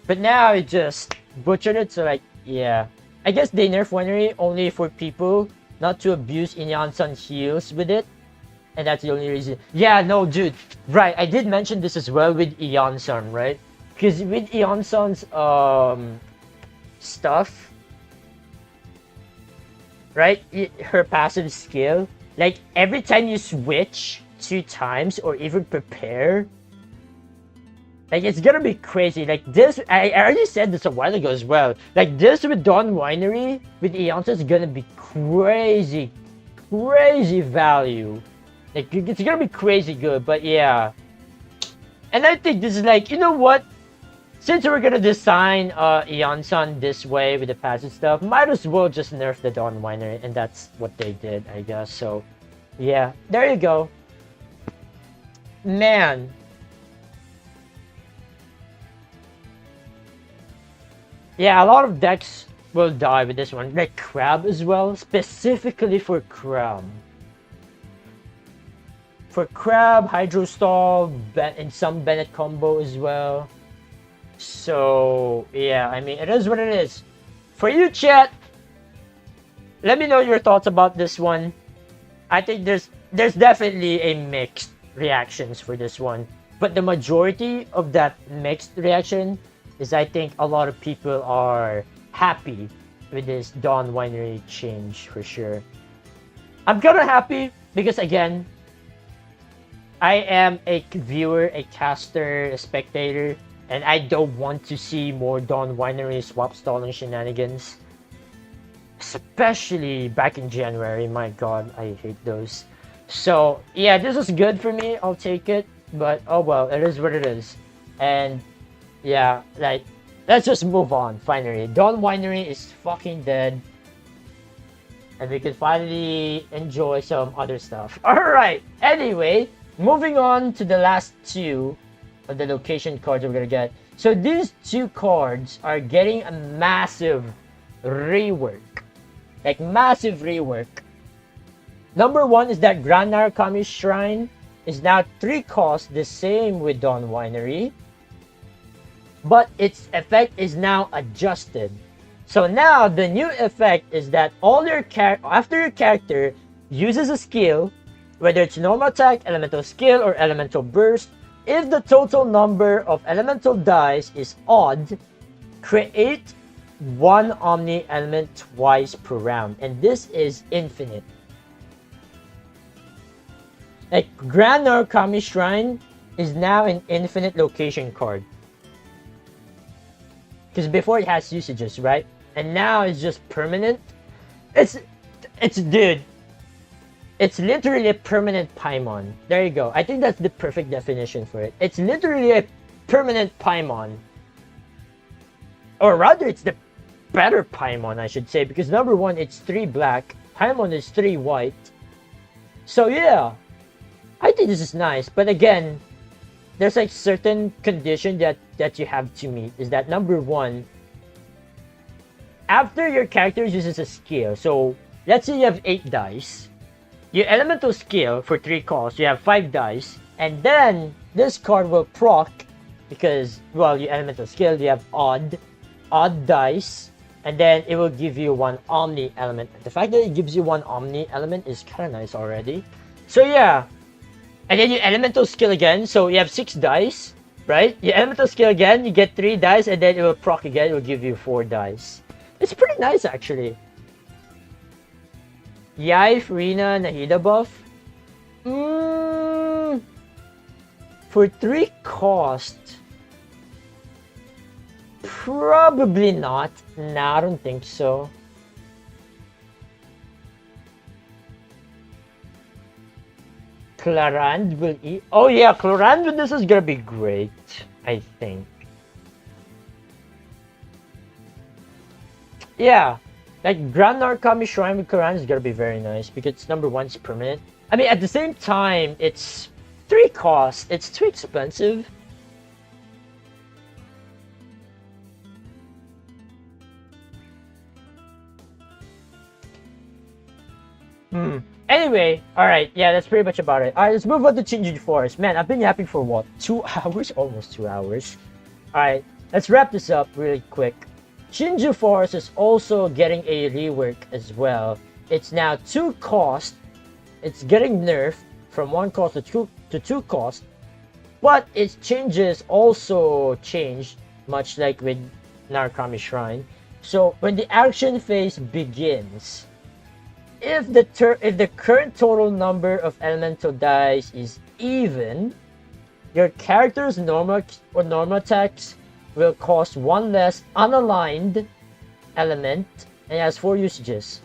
But now it just butchered it, so like, yeah. I guess they nerf Winery only for people not to abuse Inyan-san heals with it. And that's the only reason. Yeah, no, dude. Right, I did mention this as well with Ion-san, right? Because with Ion-san's stuff, right? Her passive skill, like every time you switch 2 times or even prepare, like it's gonna be crazy. Like this, I already said this a while ago as well. Like this with Dawn Winery with Eonsa is gonna be crazy, crazy value. Like it's gonna be crazy good. But yeah, and I think this is like, you know what? Since we're gonna design Eon-san this way with the passive stuff, might as well just nerf the Dawn Winery, and that's what they did, I guess. So yeah, there you go. Man. Yeah, a lot of decks will die with this one. Like Crab as well, specifically for Crab. For Crab, Hydro Stall, and some Bennett combo as well. So, yeah, I mean, it is what it is. For you, chat, let me know your thoughts about this one. I think there's definitely a mixed reactions for this one. But the majority of that mixed reaction is, I think a lot of people are happy with this Dawn Winery change for sure. I'm kind of happy because, again, I am a viewer, a caster, a spectator, and I don't want to see more Dawn Winery swap stalling shenanigans. Especially back in January, my god, I hate those. So, yeah, this is good for me, I'll take it. But, oh well, it is what it is. And, yeah, like, let's just move on, finally. Dawn Winery is fucking dead. And we can finally enjoy some other stuff. Alright, anyway, moving on to the last 2 of the location cards we're gonna get. So these 2 cards are getting a massive rework. Like, massive rework. Number 1 is that Grand Narukami Shrine is now 3 costs, the same with Dawn Winery. But its effect is now adjusted. So now the new effect is that all your after your character uses a skill, whether it's normal attack, elemental skill, or elemental burst, if the total number of elemental dice is odd, create 1 Omni element twice per round. And this is infinite. Like, Grand Narukami Shrine is now an infinite location card. Because before it has usages, right? And now it's just permanent. It's dude. It's literally a permanent Paimon. There you go. I think that's the perfect definition for it. It's literally a permanent Paimon. Or rather, it's the better Paimon, I should say. Because number 1, it's 3 black. Paimon is 3 white. So yeah. I think this is nice. But again, there's like certain condition that you have to meet. Is that number 1, after your character uses a skill. So let's say you have 8 dice. Your elemental skill for 3 costs, you have 5 dice, and then this card will proc because, well, your elemental skill, you have odd dice, and then it will give you 1 Omni element. The fact that it gives you 1 Omni element is kind of nice already. So yeah, and then your elemental skill again, so you have 6 dice, right? Your elemental skill again, you get 3 dice, and then it will proc again, it will give you 4 dice. It's pretty nice actually. Yaif, Rina, Nahida buff? For 3 cost, probably not. Nah, I don't think so. Clarand will eat. Oh yeah, Clarand with this is gonna be great, I think. Yeah, like Grand Narukami Shrine with Quran is gonna be very nice because it's number one, it's permanent. I mean, at the same time, it's 3 cost. It's too expensive. Hmm. Anyway, all right, yeah, that's pretty much about it. All right, let's move on to Chinju Forest. Man, I've been yapping for what, 2 hours? Almost 2 hours. All right, let's wrap this up really quick. Chinju Forest is also getting a rework as well. It's now 2 cost. It's getting nerfed from 1 cost to 2 cost, but its changes also changed, much like with Narukami Shrine. So when the action phase begins, if the current total number of elemental dice is even, your character's normal attacks will cost 1 less unaligned element and has 4 usages.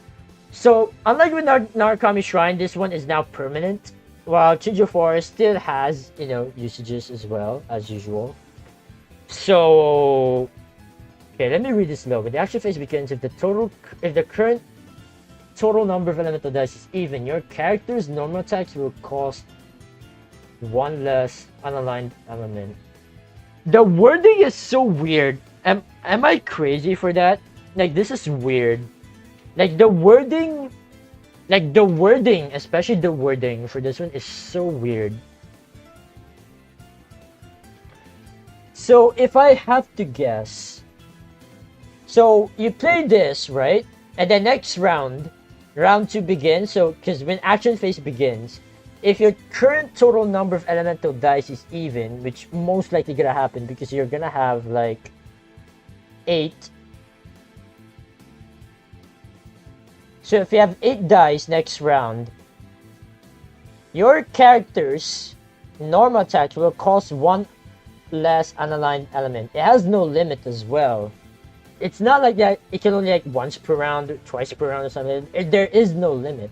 So unlike with Narukami Shrine, this one is now permanent, while Chinju Forest still has, usages as well as usual. So okay, let me read this low. When the action phase begins, if the current total number of elemental dice is even, your character's normal attacks will cost 1 less unaligned element. The wording is so weird. Am I crazy for that? Like, this is weird. Like the wording, especially the wording for this one is so weird. So if I have to guess, so you play this, right? And then next round 2 begins. So, because when action phase begins, if your current total number of elemental dice is even, which most likely gonna happen because you're gonna have like 8. So if you have 8 dice next round, your character's normal attacks will cost 1 less unaligned element. It has no limit as well. It's not like that it can only like once per round or twice per round or something. There is no limit.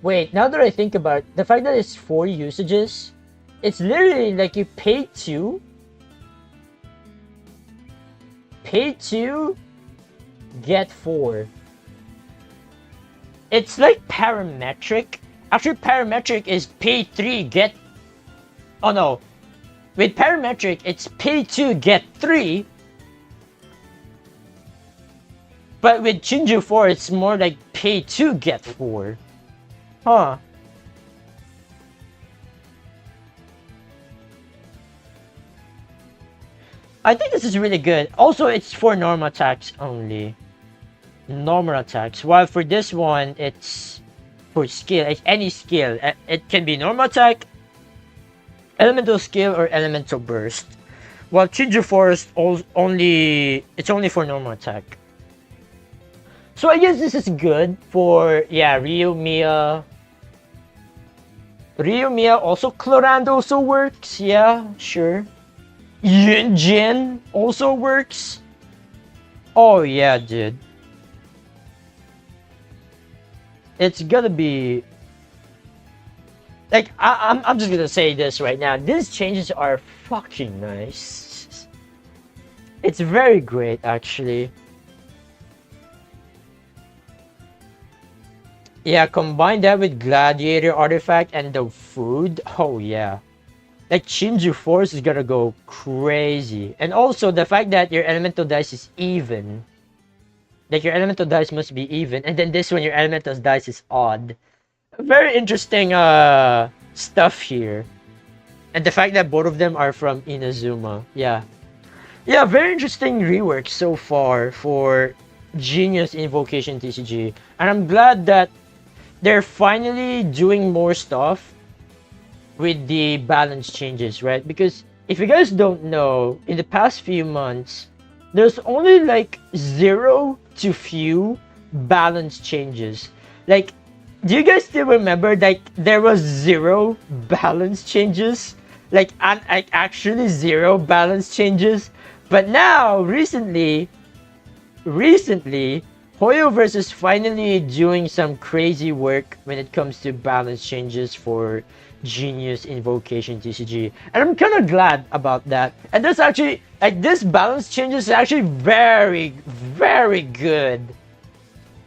Wait, now that I think about it, the fact that it's 4 usages, it's literally like you pay 2, get 4. It's like parametric. Actually, parametric is pay 3, get... Oh no. With parametric, it's pay 2, get 3. But with Chinju 4, it's more like pay 2, get 4. Huh. I think this is really good. Also, it's for normal attacks only. Normal attacks. While for this one, it's for skill. It's any skill. It can be normal attack, elemental skill, or elemental burst. While Chinju Forest it's only for normal attack. So I guess this is good for Ryu Mia. Ryu Mia also Clorand also works. Yeah, sure. Jin also works. Oh yeah, dude. It's gonna be like I'm just gonna say this right now. These changes are fucking nice. It's very great, actually. Yeah, combine that with Gladiator Artifact and the food. Oh yeah. Like Chinju Force is gonna go crazy. And also the fact that your elemental dice is even. Like your elemental dice must be even. And then this one, your elemental dice is odd. Very interesting stuff here. And the fact that both of them are from Inazuma. Yeah. Yeah, very interesting rework so far for Genius Invocation TCG. And I'm glad that they're finally doing more stuff with the balance changes, right? Because if you guys don't know, in the past few months, there's only like 0 to few balance changes. Like, do you guys still remember like there was 0 balance changes? Like actually 0 balance changes? But now, recently, Hoyoverse is finally doing some crazy work when it comes to balance changes for Genius Invocation TCG. And I'm kind of glad about that. And there's actually, like, this balance changes is actually very, very good.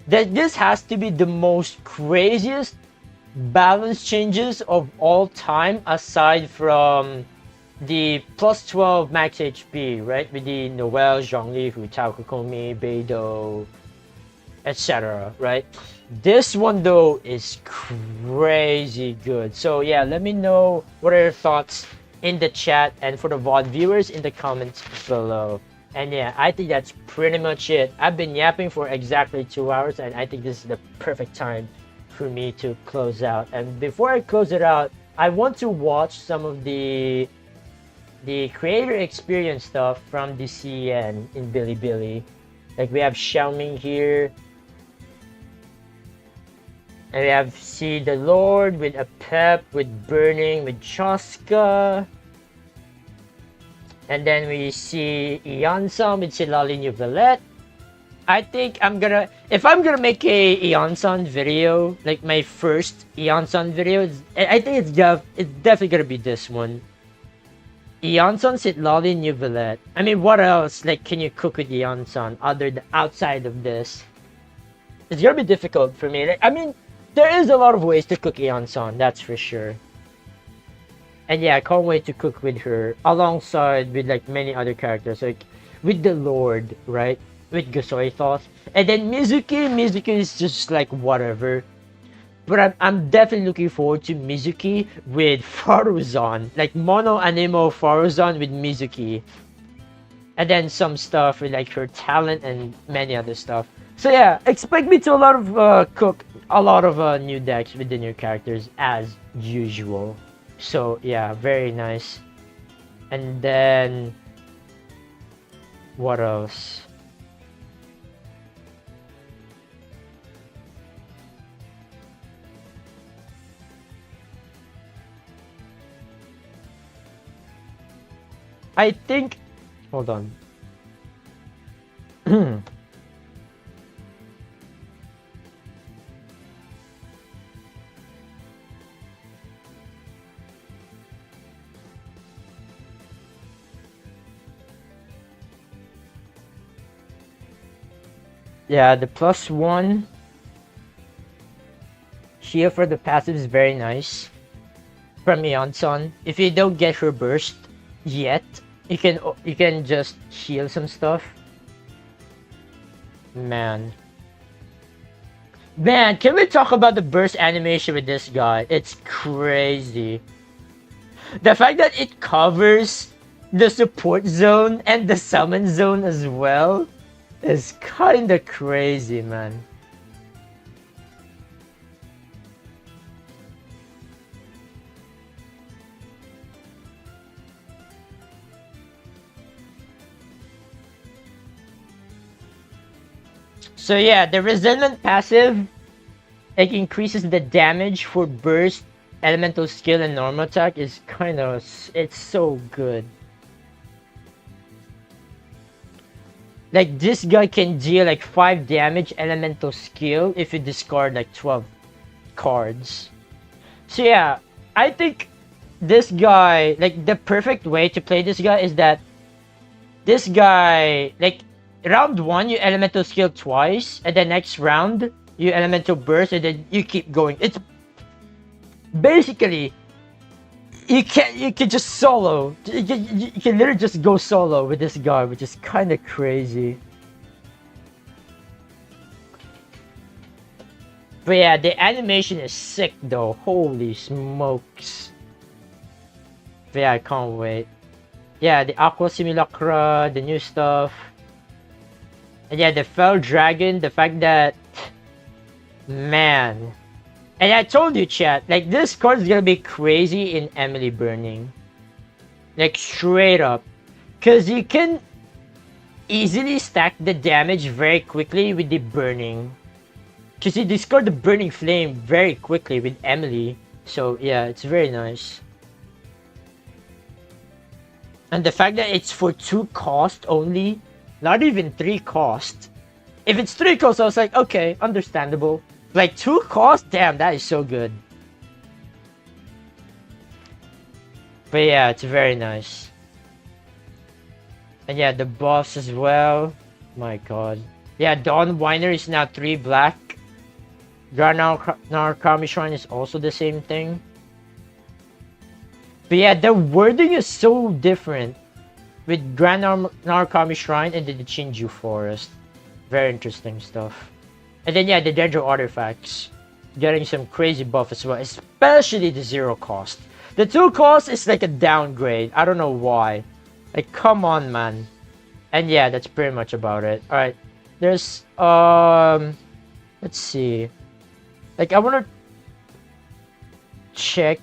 That this has to be the most craziest balance changes of all time aside from the plus 12 max HP, right? With the Noel, Zhongli, Hu Tao, Kokomi, Beidou, etc. Right? This one though is crazy good. So yeah, let me know what are your thoughts in the chat and for the VOD viewers in the comments below. And yeah, I think that's pretty much it. I've been yapping for exactly 2 hours and I think this is the perfect time for me to close out. And before I close it out, I want to watch some of the creator experience stuff from the CN in Bilibili. Like we have Xiaoming here. And we have See the Lord with a Pep, with Burning, with Chaska. And then we see Iansan with Silali New Villette. I think if I'm gonna make a Iansan video, like my first Iansan video, I think it's definitely gonna be this one. Iansan Sitlali New Villette. I mean, what else like can you cook with Iansan outside of this? It's gonna be difficult for me. Like, I mean, there is a lot of ways to cook Iansan, that's for sure. And yeah, I can't wait to cook with her alongside with like many other characters, like with the Lord, right? With Gosoithos. And then Mizuki is just like whatever. But I'm definitely looking forward to Mizuki with Faruzan, like Mono Anemo Faruzan with Mizuki. And then some stuff with like her talent and many other stuff. So yeah, expect me to cook a lot of new decks with the new characters as usual. So yeah, very nice. And then what else? I think, hold on. Yeah, the +1 here for the passive is very nice from Eonson. If you don't get her burst yet, you can just heal some stuff. Man, can we talk about the burst animation with this guy? It's crazy. The fact that it covers the support zone and the summon zone as well is kinda crazy, man. So yeah, the Resentment passive, it increases the damage for burst, elemental skill, and normal attack is it's so good. Like this guy can deal like 5 damage elemental skill if you discard like 12 cards. So yeah, I think this guy, like the perfect way to play this guy is that this guy, like round 1 you elemental skill twice, and then next round you elemental burst, and then you keep going. It's basically you can just solo. You can literally just go solo with this guy, which is kind of crazy. But yeah, the animation is sick though. Holy smokes. But yeah, I can't wait. Yeah, the Aqua Simulacra, the new stuff. And yeah, the Fell Dragon, the fact that... Man. And I told you, chat, like this card is gonna be crazy in Emily Burning. Like straight up. Cause you can easily stack the damage very quickly with the Burning. Cause you discard the Burning Flame very quickly with Emily. So yeah, it's very nice. And the fact that it's for 2 cost only, not even 3 cost, If it's 3 costs, I was like, okay, understandable. Like 2 costs? Damn, that is so good. But yeah, it's very nice. And yeah, the buffs as well. My god. Yeah, Dawn Winer is now 3 black. Grand Narukami Shrine is also the same thing. But yeah, the wording is so different with Grand Narukami Shrine and the Chinju Forest. Very interesting stuff. And then yeah, the Dendro artifacts. Getting some crazy buff as well, especially the 0 cost. The 2 cost is like a downgrade. I don't know why. Like, come on, man. And yeah, that's pretty much about it. Alright. There's, let's see. Like, I want to check.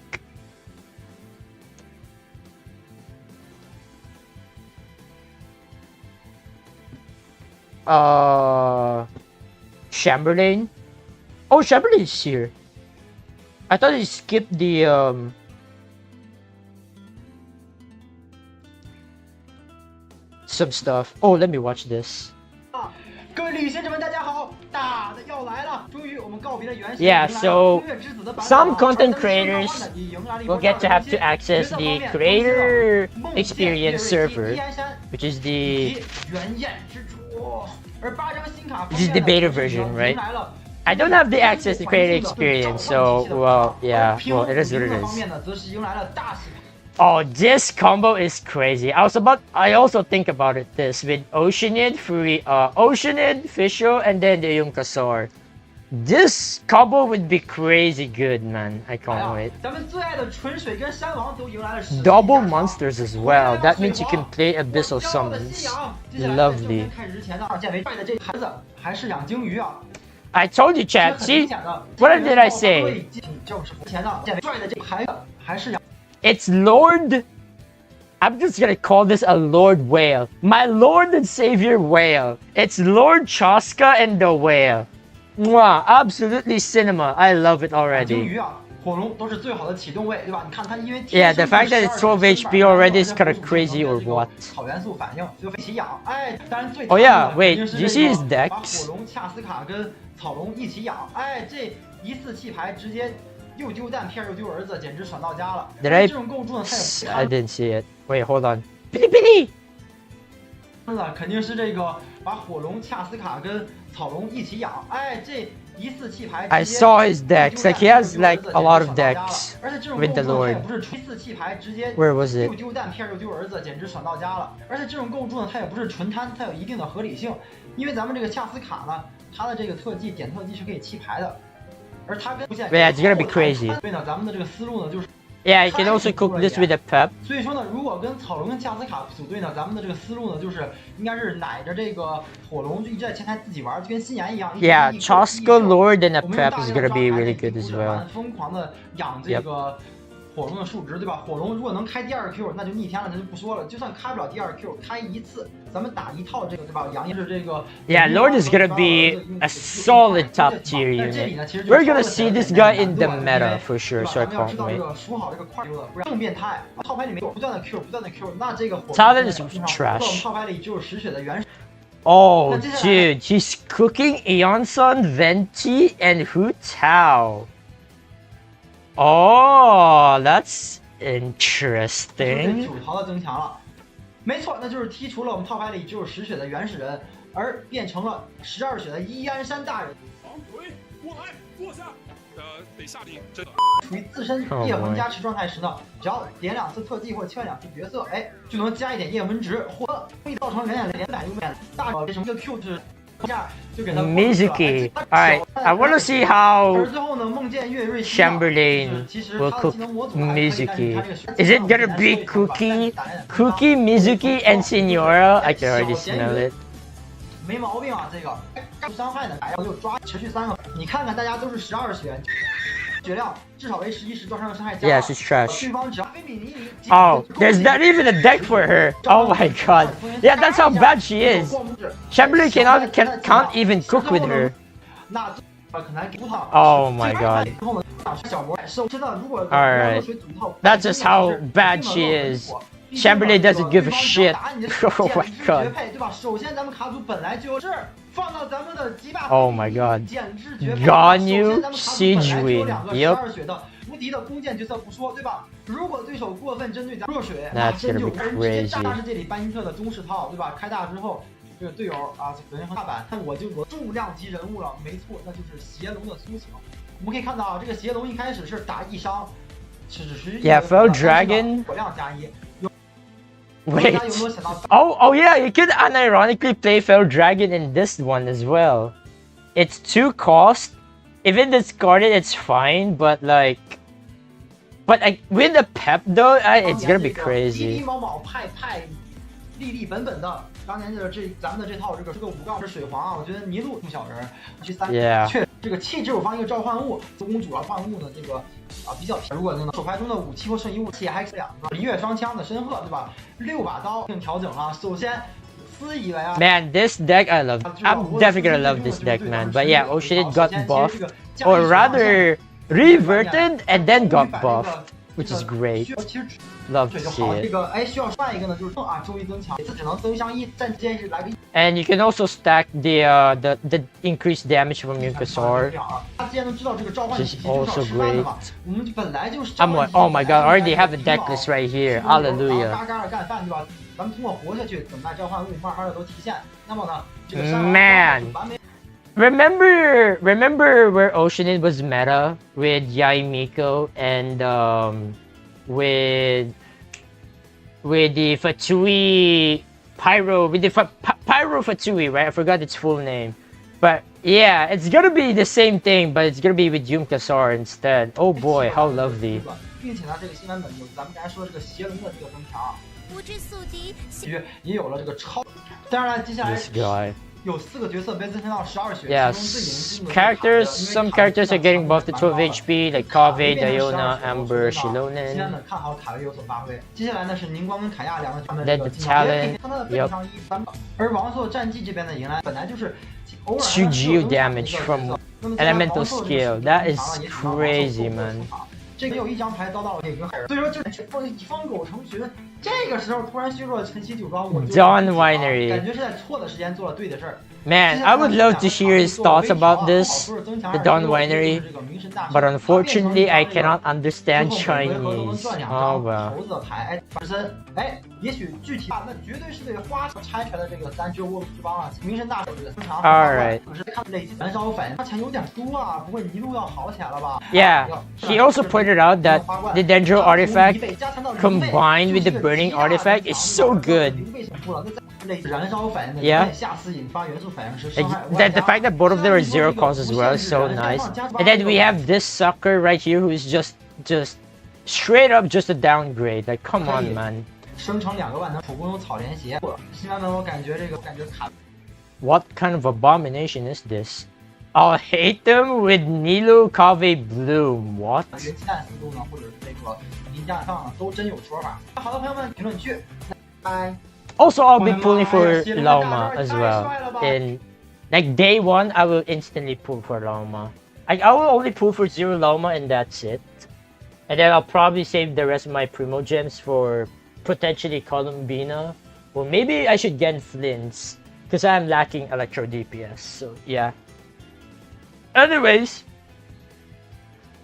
Chamberlain. Oh, Chamberlain is here. I thought he skipped the, some stuff. Oh, let me watch this. Yeah, so some content creators will get to have to access the creator experience server, which is the beta version, right? I don't have the access to creator experience, so well, yeah, well, it is what it is. Oh, this combo is crazy. I also think about it this with Oceanid, Fischl, and then the Yunkasaur. This combo would be crazy good, man. I can't wait. Double monsters as well. That means you can play Abyssal Summons. Lovely. I told you, chat. See? What did I say? It's Lord... I'm just gonna call this a Lord Whale. My Lord and Savior Whale. It's Lord Chaska and the Whale. Mwah, absolutely cinema. I love it already. Yeah, the fact that it's 12 HP already is kind of crazy or what? Oh yeah, wait, do you see his decks? Did I didn't see it. Wait, hold on. Pili Pili! I saw his decks. Like, he has like a lot of decks with the Lord. Where was it? Yeah, it's gonna be crazy. Yeah, you can also cook this with a pep. Yeah, Chaska Lord and a pep is gonna be really good as well. Yep. 火龙的数值，对吧？火龙如果能开第2 Q， 那就逆天了，咱就不说了。就算开不了第2 Q， 开一次，咱们打一套这个，对吧？杨是这个。Yeah, Lord is gonna be a solid top tier unit. We're gonna see this guy in the meta for sure, so I can't wait. Talent is trash. Oh, dude, he's cooking Eonson, Venti, and Hu Tao. Oh, that's interesting. 9条的增强了，没错，那就是剔除了我们套牌里只有10血的原始人，而变成了12血的伊安山大人。我来坐下。得下令，真的。处于自身夜魂加持状态时呢，只要点2次特技或切换2次角色，哎，就能加一点夜魂值，或会造成200优免。大为什么这 Q 值？ Mizuki. Alright, I want to see how Chamberlain will cook Mizuki. Is it gonna be Cookie, Mizuki, and Signora? I can already smell it. 没毛病啊，这个伤害呢，然后就抓持续3个。你看看大家都是12血。 血量至少为11时撞伤的伤害加。Yeah, she's trash. Oh, there's not even a deck for her. Oh my god. Yeah, that's how bad she is. Chamberlain can't even cook with her. Oh my god. Alright. That's just how bad she is. Chamberlain doesn't give a shit. Oh my god. Oh my god. Ganyu Sijuin. Yep. That's gonna be crazy. 这个队友啊，可能大阪，我重量级人物了，没错，那就是邪龙的苏醒。我们可以看到啊，这个邪龙一开始是打1伤，只是 Yeah, Fel Dragon. 火量加1。 Wait. Oh yeah, you could unironically play Fel Dragon in this one as well. It's 2 cost. If it discarded, it's fine, but like with the pep though, it's gonna be crazy. 立立本本的，当年咱们的这套这个5杠是水皇啊，我觉得尼禄小人去3，确这个弃之我方一个召唤物，公主啊换物的这个比较，如果手牌中的武器或圣遗武器还是2个璃月双枪的申鹤，对吧？6把刀并调整啊，首先。 Man, this deck I love. I'm definitely gonna love this deck, man. But yeah, Oceanid got buffed, or rather reverted and then got buffed, which is great. Love to see it. And you can also stack the increased damage from Yunkasor, which is also great. Oh my god, I already have a deck list right here. Hallelujah. Man, remember where Oceanid was meta with Yaimiko and with the Fatui Pyro, with the Pyro Fatui, right? I forgot its full name. But yeah, it's gonna be the same thing, but it's gonna be with Yumkasar instead. Oh boy, how lovely. 并且呢，这个新版本有咱们刚才说的这个邪龙的这个增强，也有了这个超。当然了，接下来有4个角色被增强到12血。Yes, characters. Some characters are getting buffed to 12 HP, like Kaveh, Diona, Amber, Shilonen. 现在呢，看好卡维有所发挥。接下来呢是宁光跟凯亚两个他们 Let the talent. 非常1-3。而王座战绩这边呢，迎来本来就是偶尔 2 geo damage from elemental skill. That is crazy, man. 这个有1张牌遭到了这个，所以说就是疯狗成群。这个时候突然削弱了晨曦酒庄，我就感觉是在错的时间做了对的事儿。Man, I would love to hear his thoughts about this, the Dawn Winery, but unfortunately I cannot understand Chinese. Oh well. 也许具体那绝对是这个花拆出来的这个3只卧之邦啊，名神大手这个增强。Alright. 可是看累积燃烧反应，钱有点多啊，不过尼禄要好起来了吧 Yeah, he also pointed out that the Dendro artifact combined with the Burning artifact is so good. Yeah. The fact that both of them are 0 cost as well is so nice. And then we have this sucker right here who is just straight up just a downgrade. Like, come on, man. What kind of abomination is this? I'll hate them with Nilo Kaveh Bloom. What? Also, I'll be pulling for Lauma as well. In like day 1, I will instantly pull for Lauma. I will only pull for 0 Lauma and that's it. And then I'll probably save the rest of my Primo Gems for potentially Columbina. Or maybe I should get Flints because I'm lacking Electro DPS. So yeah. Anyways.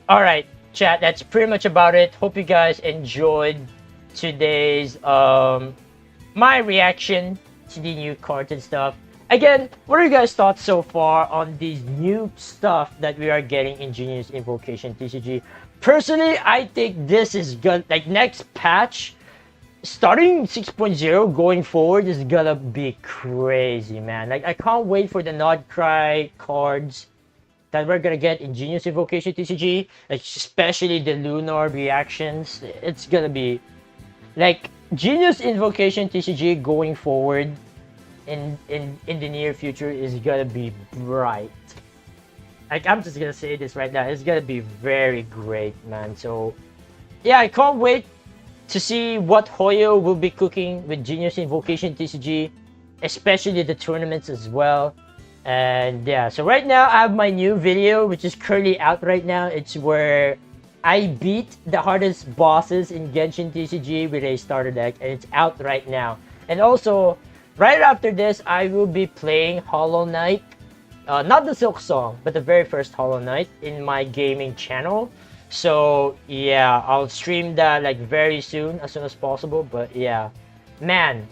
Alright, chat, that's pretty much about it. Hope you guys enjoyed today's my reaction to the new cards and stuff. Again, what are you guys' thoughts so far on these new stuff that we are getting in Genius Invocation TCG? Personally, I think this is good. Like, next patch, starting 6.0 going forward is gonna be crazy, man. Like, I can't wait for the Nodcry cards that we're gonna get in Genius Invocation TCG. Like, especially the Lunar reactions. It's gonna be, like, Genius Invocation TCG going forward in the near future is gonna be bright. Like, I'm just gonna say this right now, it's gonna be very great, man. So yeah, I can't wait to see what Hoyo will be cooking with Genius Invocation TCG, especially the tournaments as well. And yeah, so right now I have my new video which is currently out right now. It's where I beat the hardest bosses in Genshin TCG with a starter deck, and it's out right now. And also, right after this, I will be playing Hollow Knight. Not the Silk Song, but the very first Hollow Knight in my gaming channel. So yeah, I'll stream that like very soon, as soon as possible. But yeah, man,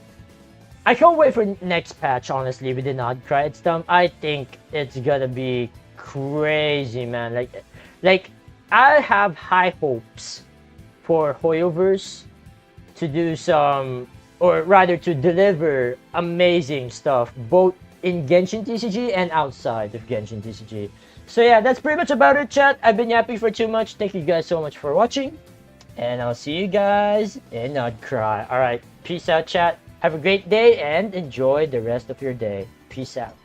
I can't wait for next patch. Honestly, with the Nodcry stuff, I think it's gonna be crazy, man. Like I have high hopes for Hoyoverse to do some, or rather to deliver amazing stuff, both in Genshin TCG and outside of Genshin TCG. So yeah, that's pretty much about it, chat. I've been yapping for too much. Thank you guys so much for watching, and I'll see you guys in Nodcry. Alright, peace out, chat. Have a great day and enjoy the rest of your day. Peace out.